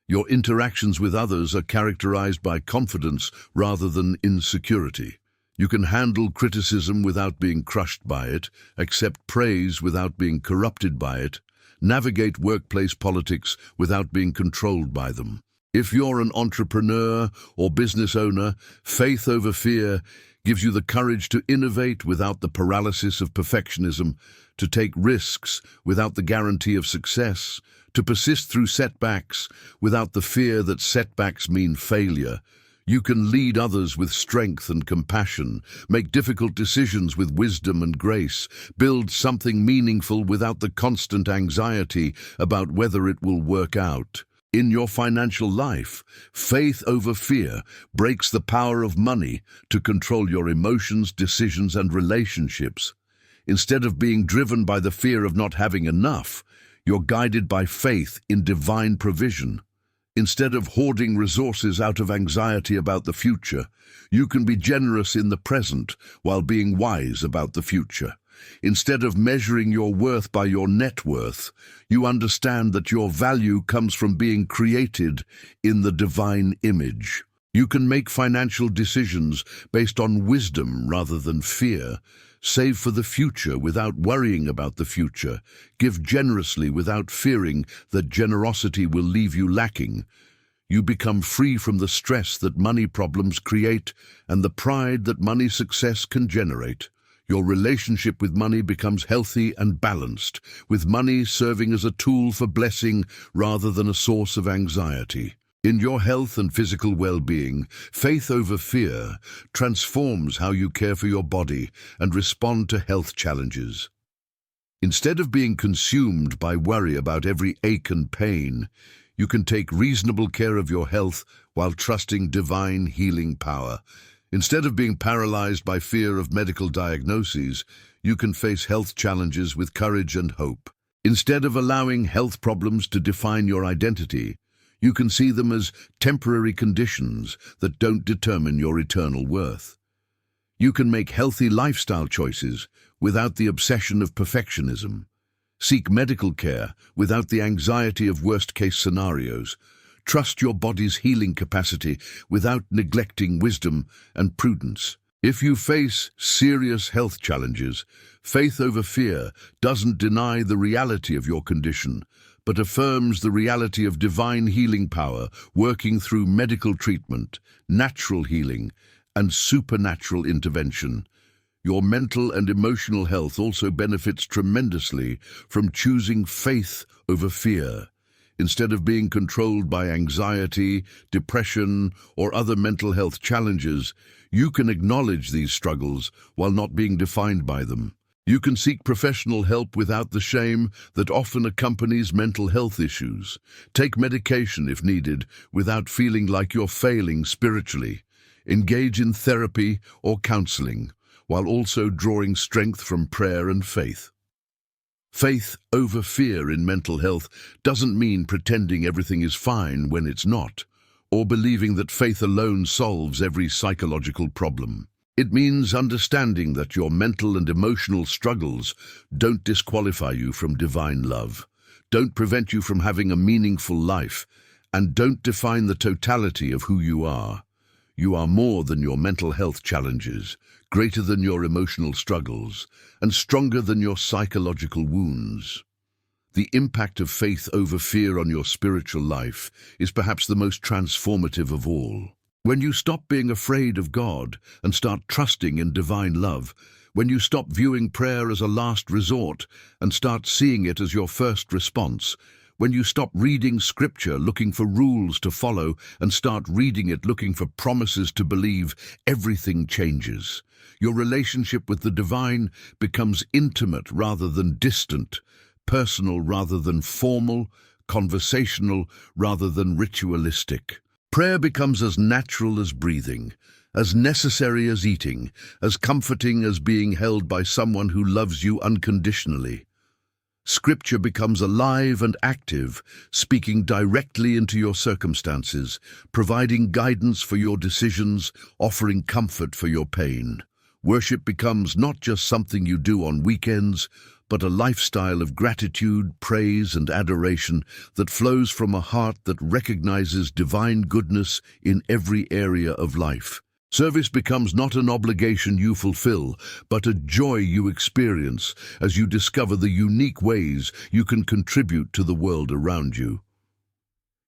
Your interactions with others are characterized by confidence rather than insecurity. You can handle criticism without being crushed by it, accept praise without being corrupted by it, navigate workplace politics without being controlled by them. If you're an entrepreneur or business owner, faith over fear gives you the courage to innovate without the paralysis of perfectionism, to take risks without the guarantee of success, to persist through setbacks without the fear that setbacks mean failure. You can lead others with strength and compassion, make difficult decisions with wisdom and grace, build something meaningful without the constant anxiety about whether it will work out. In your financial life, faith over fear breaks the power of money to control your emotions, decisions, and relationships. Instead of being driven by the fear of not having enough, you're guided by faith in divine provision. Instead of hoarding resources out of anxiety about the future, you can be generous in the present while being wise about the future. Instead of measuring your worth by your net worth, you understand that your value comes from being created in the divine image. You can make financial decisions based on wisdom rather than fear. Save for the future without worrying about the future. Give generously without fearing that generosity will leave you lacking. You become free from the stress that money problems create and the pride that money success can generate. Your relationship with money becomes healthy and balanced, with money serving as a tool for blessing rather than a source of anxiety. In your health and physical well-being, faith over fear transforms how you care for your body and respond to health challenges. Instead of being consumed by worry about every ache and pain, you can take reasonable care of your health while trusting divine healing power. Instead of being paralyzed by fear of medical diagnoses, you can face health challenges with courage and hope. Instead of allowing health problems to define your identity, you can see them as temporary conditions that don't determine your eternal worth. You can make healthy lifestyle choices without the obsession of perfectionism. Seek medical care without the anxiety of worst-case scenarios. Trust your body's healing capacity without neglecting wisdom and prudence. If you face serious health challenges, faith over fear doesn't deny the reality of your condition, but affirms the reality of divine healing power working through medical treatment, natural healing, and supernatural intervention. Your mental and emotional health also benefits tremendously from choosing faith over fear. Instead of being controlled by anxiety, depression, or other mental health challenges, you can acknowledge these struggles while not being defined by them. You can seek professional help without the shame that often accompanies mental health issues. Take medication if needed without feeling like you're failing spiritually. Engage in therapy or counseling, while also drawing strength from prayer and faith. Faith over fear in mental health doesn't mean pretending everything is fine when it's not, or believing that faith alone solves every psychological problem. It means understanding that your mental and emotional struggles don't disqualify you from divine love, don't prevent you from having a meaningful life, and don't define the totality of who you are. You are more than your mental health challenges, greater than your emotional struggles, and stronger than your psychological wounds. The impact of faith over fear on your spiritual life is perhaps the most transformative of all. When you stop being afraid of God and start trusting in divine love, when you stop viewing prayer as a last resort and start seeing it as your first response, when you stop reading Scripture looking for rules to follow and start reading it looking for promises to believe, everything changes. Your relationship with the divine becomes intimate rather than distant, personal rather than formal, conversational rather than ritualistic. Prayer becomes as natural as breathing, as necessary as eating, as comforting as being held by someone who loves you unconditionally. Scripture becomes alive and active, speaking directly into your circumstances, providing guidance for your decisions, offering comfort for your pain. Worship becomes not just something you do on weekends, but a lifestyle of gratitude, praise, and adoration that flows from a heart that recognizes divine goodness in every area of life. Service becomes not an obligation you fulfill, but a joy you experience as you discover the unique ways you can contribute to the world around you.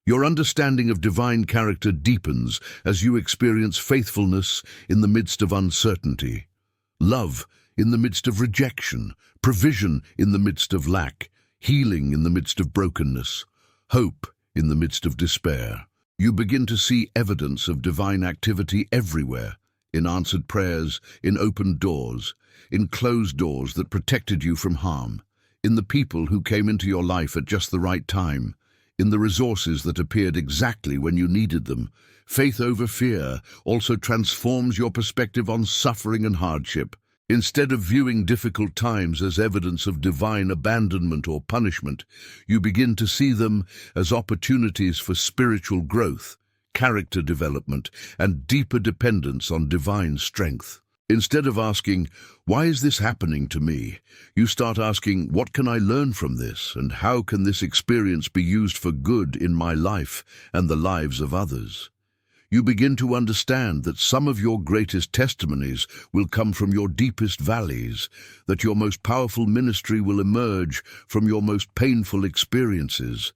Your understanding of divine character deepens as you experience faithfulness in the midst of uncertainty, love in the midst of rejection, provision in the midst of lack, healing in the midst of brokenness, hope in the midst of despair. You begin to see evidence of divine activity everywhere, in answered prayers, in opened doors, in closed doors that protected you from harm, in the people who came into your life at just the right time, in the resources that appeared exactly when you needed them. Faith over fear also transforms your perspective on suffering and hardship. Instead of viewing difficult times as evidence of divine abandonment or punishment, you begin to see them as opportunities for spiritual growth, character development, and deeper dependence on divine strength. Instead of asking, "Why is this happening to me?" you start asking, "What can I learn from this, and how can this experience be used for good in my life and the lives of others?" You begin to understand that some of your greatest testimonies will come from your deepest valleys, that your most powerful ministry will emerge from your most painful experiences,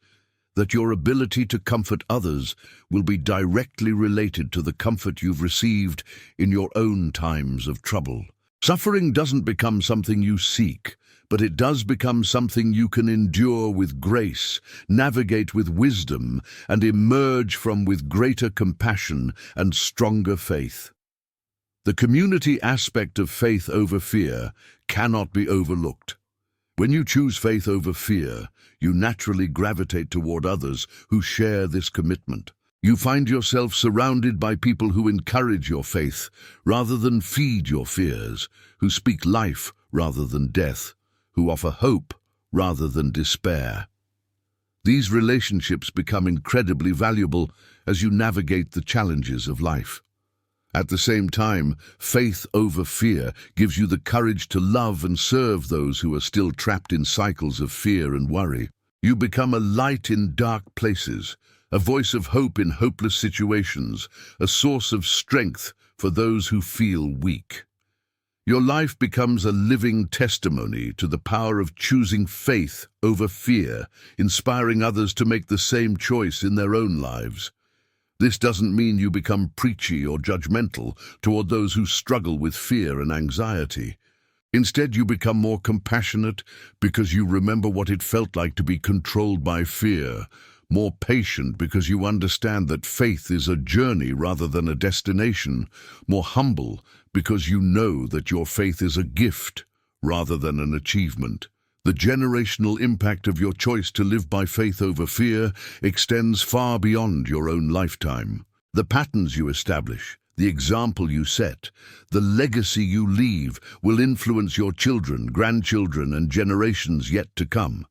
that your ability to comfort others will be directly related to the comfort you've received in your own times of trouble. Suffering doesn't become something you seek, but it does become something you can endure with grace, navigate with wisdom, and emerge from with greater compassion and stronger faith. The community aspect of faith over fear cannot be overlooked. When you choose faith over fear, you naturally gravitate toward others who share this commitment. You find yourself surrounded by people who encourage your faith rather than feed your fears, who speak life rather than death, who offer hope rather than despair. These relationships become incredibly valuable as you navigate the challenges of life. At the same time, faith over fear gives you the courage to love and serve those who are still trapped in cycles of fear and worry. You become a light in dark places, a voice of hope in hopeless situations, a source of strength for those who feel weak. Your life becomes a living testimony to the power of choosing faith over fear, inspiring others to make the same choice in their own lives. This doesn't mean you become preachy or judgmental toward those who struggle with fear and anxiety. Instead, you become more compassionate because you remember what it felt like to be controlled by fear, more patient because you understand that faith is a journey rather than a destination, more humble because you know that your faith is a gift rather than an achievement. The generational impact of your choice to live by faith over fear extends far beyond your own lifetime. The patterns you establish, the example you set, the legacy you leave will influence your children, grandchildren, and generations yet to come.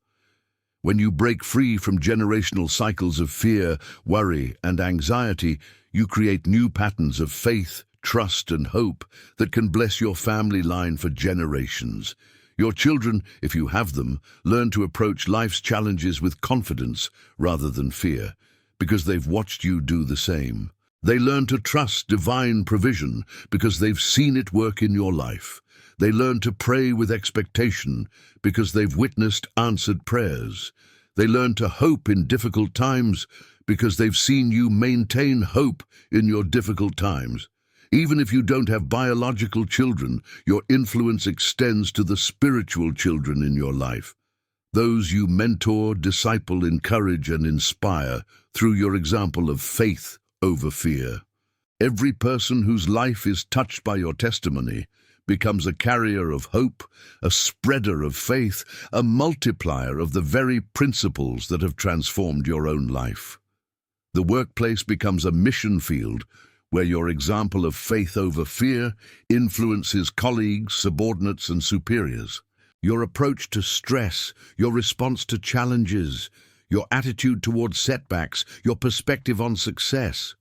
When you break free from generational cycles of fear, worry, and anxiety, you create new patterns of faith, trust, and hope that can bless your family line for generations. Your children, if you have them, learn to approach life's challenges with confidence rather than fear, because they've watched you do the same. They learn to trust divine provision because they've seen it work in your life. They learn to pray with expectation because they've witnessed answered prayers. They learn to hope in difficult times because they've seen you maintain hope in your difficult times. Even if you don't have biological children, your influence extends to the spiritual children in your life. Those you mentor, disciple, encourage, and inspire through your example of faith over fear. Every person whose life is touched by your testimony becomes a carrier of hope, a spreader of faith, a multiplier of the very principles that have transformed your own life. The workplace becomes a mission field where your example of faith over fear influences colleagues, subordinates, and superiors. Your approach to stress, your response to challenges, your attitude towards setbacks, your perspective on success.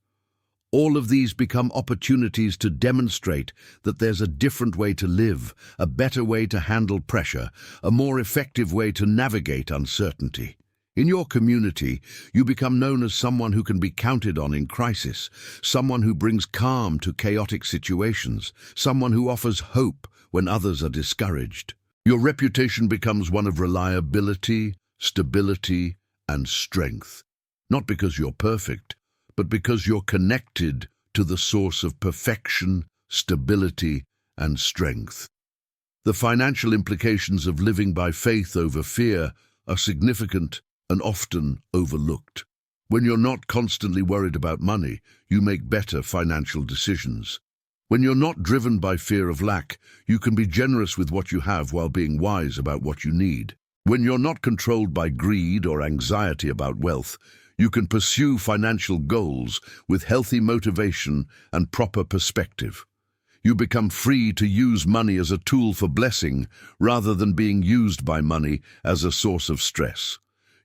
All of these become opportunities to demonstrate that there's a different way to live, a better way to handle pressure, a more effective way to navigate uncertainty. In your community, you become known as someone who can be counted on in crisis, someone who brings calm to chaotic situations, someone who offers hope when others are discouraged. Your reputation becomes one of reliability, stability, and strength, not because you're perfect, but because you're connected to the source of perfection, stability, and strength. The financial implications of living by faith over fear are significant and often overlooked. When you're not constantly worried about money, you make better financial decisions. When you're not driven by fear of lack, you can be generous with what you have while being wise about what you need. When you're not controlled by greed or anxiety about wealth, you can pursue financial goals with healthy motivation and proper perspective. You become free to use money as a tool for blessing rather than being used by money as a source of stress.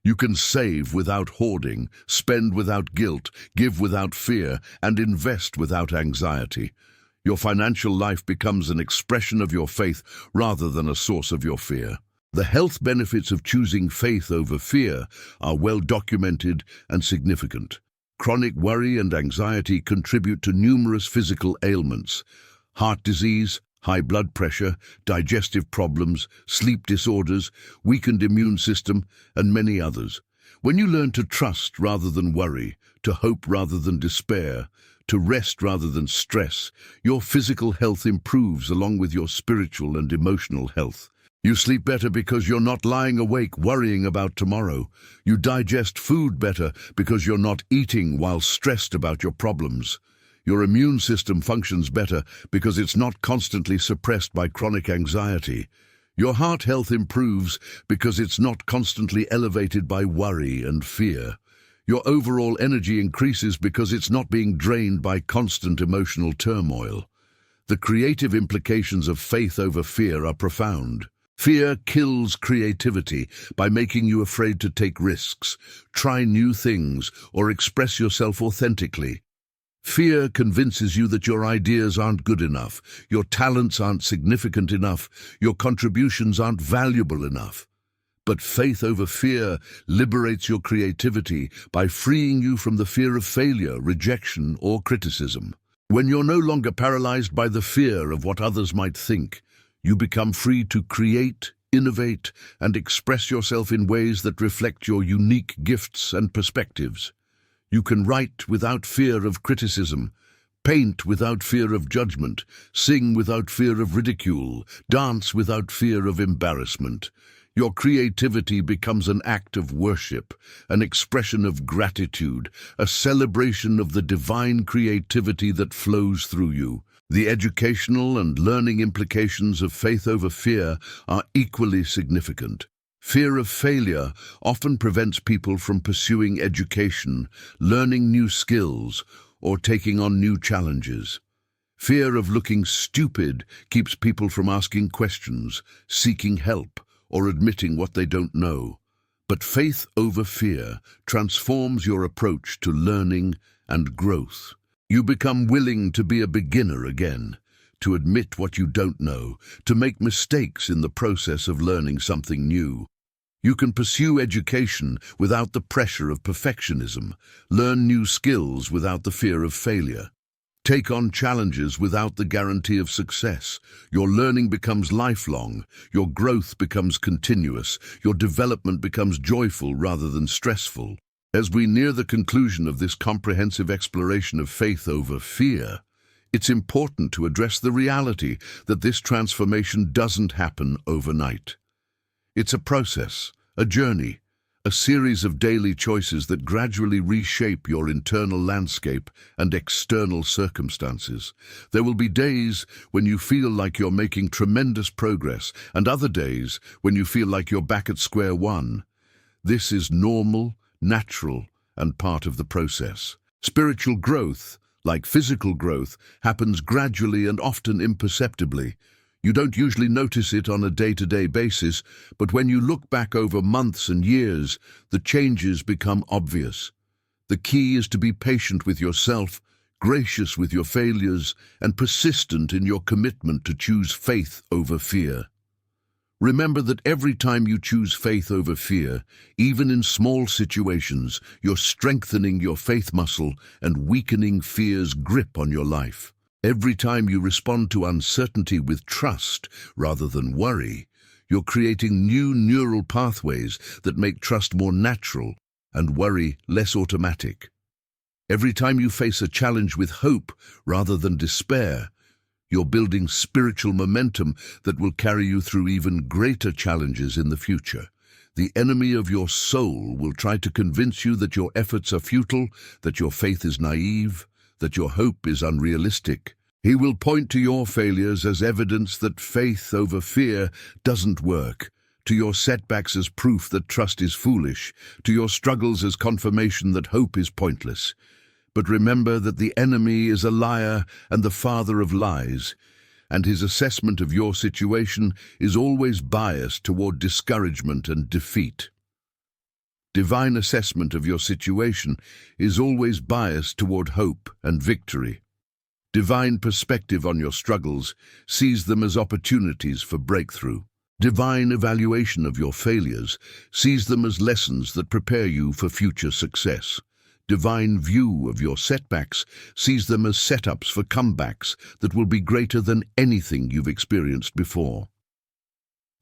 You can save without hoarding, spend without guilt, give without fear, and invest without anxiety. Your financial life becomes an expression of your faith rather than a source of your fear. The health benefits of choosing faith over fear are well documented and significant. Chronic worry and anxiety contribute to numerous physical ailments: heart disease, high blood pressure, digestive problems, sleep disorders, weakened immune system, and many others. When you learn to trust rather than worry, to hope rather than despair, to rest rather than stress, your physical health improves along with your spiritual and emotional health. You sleep better because you're not lying awake worrying about tomorrow. You digest food better because you're not eating while stressed about your problems. Your immune system functions better because it's not constantly suppressed by chronic anxiety. Your heart health improves because it's not constantly elevated by worry and fear. Your overall energy increases because it's not being drained by constant emotional turmoil. The creative implications of faith over fear are profound. Fear kills creativity by making you afraid to take risks, try new things, or express yourself authentically. Fear convinces you that your ideas aren't good enough, your talents aren't significant enough, your contributions aren't valuable enough. But faith over fear liberates your creativity by freeing you from the fear of failure, rejection, or criticism. When you're no longer paralyzed by the fear of what others might think, you become free to create, innovate, and express yourself in ways that reflect your unique gifts and perspectives. You can write without fear of criticism, paint without fear of judgment, sing without fear of ridicule, dance without fear of embarrassment. Your creativity becomes an act of worship, an expression of gratitude, a celebration of the divine creativity that flows through you. The educational and learning implications of faith over fear are equally significant. Fear of failure often prevents people from pursuing education, learning new skills, or taking on new challenges. Fear of looking stupid keeps people from asking questions, seeking help, or admitting what they don't know. But faith over fear transforms your approach to learning and growth. You become willing to be a beginner again, to admit what you don't know, to make mistakes in the process of learning something new. You can pursue education without the pressure of perfectionism, learn new skills without the fear of failure, take on challenges without the guarantee of success. Your learning becomes lifelong, your growth becomes continuous, your development becomes joyful rather than stressful. As we near the conclusion of this comprehensive exploration of faith over fear, it's important to address the reality that this transformation doesn't happen overnight. It's a process, a journey, a series of daily choices that gradually reshape your internal landscape and external circumstances. There will be days when you feel like you're making tremendous progress, and other days when you feel like you're back at square one. This is normal, natural, and part of the process. Spiritual growth, like physical growth, happens gradually and often imperceptibly. You don't usually notice it on a day-to-day basis, but when you look back over months and years, the changes become obvious. The key is to be patient with yourself, gracious with your failures, and persistent in your commitment to choose faith over fear. Remember that every time you choose faith over fear, even in small situations, you're strengthening your faith muscle and weakening fear's grip on your life. Every time you respond to uncertainty with trust rather than worry, you're creating new neural pathways that make trust more natural and worry less automatic. Every time you face a challenge with hope rather than despair, you're building spiritual momentum that will carry you through even greater challenges in the future. The enemy of your soul will try to convince you that your efforts are futile, that your faith is naive, that your hope is unrealistic. He will point to your failures as evidence that faith over fear doesn't work, to your setbacks as proof that trust is foolish, to your struggles as confirmation that hope is pointless. But remember that the enemy is a liar and the father of lies, and his assessment of your situation is always biased toward discouragement and defeat. Divine assessment of your situation is always biased toward hope and victory. Divine perspective on your struggles sees them as opportunities for breakthrough. Divine evaluation of your failures sees them as lessons that prepare you for future success. Divine view of your setbacks sees them as setups for comebacks that will be greater than anything you've experienced before.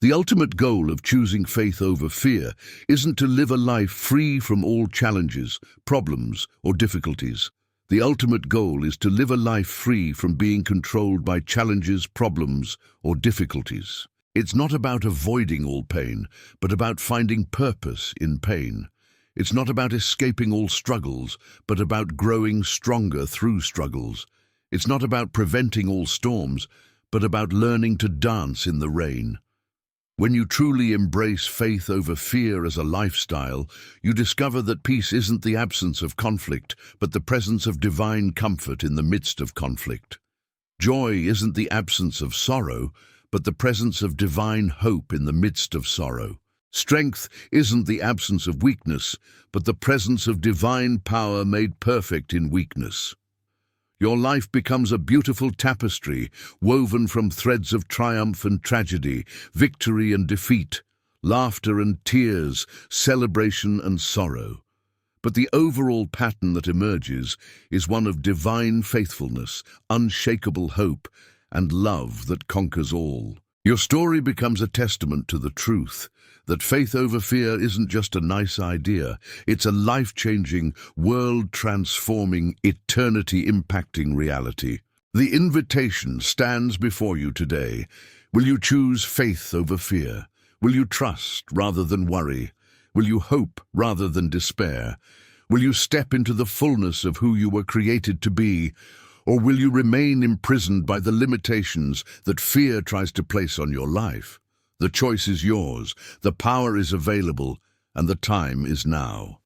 The ultimate goal of choosing faith over fear isn't to live a life free from all challenges, problems, or difficulties. The ultimate goal is to live a life free from being controlled by challenges, problems, or difficulties. It's not about avoiding all pain, but about finding purpose in pain. It's not about escaping all struggles, but about growing stronger through struggles. It's not about preventing all storms, but about learning to dance in the rain. When you truly embrace faith over fear as a lifestyle, you discover that peace isn't the absence of conflict, but the presence of divine comfort in the midst of conflict. Joy isn't the absence of sorrow, but the presence of divine hope in the midst of sorrow. Strength isn't the absence of weakness, but the presence of divine power made perfect in weakness. Your life becomes a beautiful tapestry, woven from threads of triumph and tragedy, victory and defeat, laughter and tears, celebration and sorrow. But the overall pattern that emerges is one of divine faithfulness, unshakable hope, and love that conquers all. Your story becomes a testament to the truth that faith over fear isn't just a nice idea, it's a life-changing, world-transforming, eternity-impacting reality. The invitation stands before you today. Will you choose faith over fear? Will you trust rather than worry? Will you hope rather than despair? Will you step into the fullness of who you were created to be? Or will you remain imprisoned by the limitations that fear tries to place on your life? The choice is yours, the power is available, and the time is now.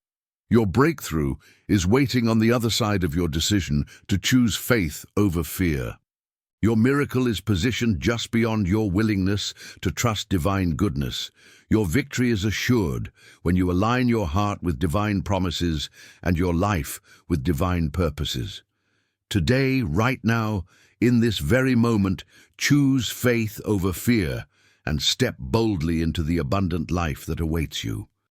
Your breakthrough is waiting on the other side of your decision to choose faith over fear. Your miracle is positioned just beyond your willingness to trust divine goodness. Your victory is assured when you align your heart with divine promises and your life with divine purposes. Today, right now, in this very moment, choose faith over fear and step boldly into the abundant life that awaits you.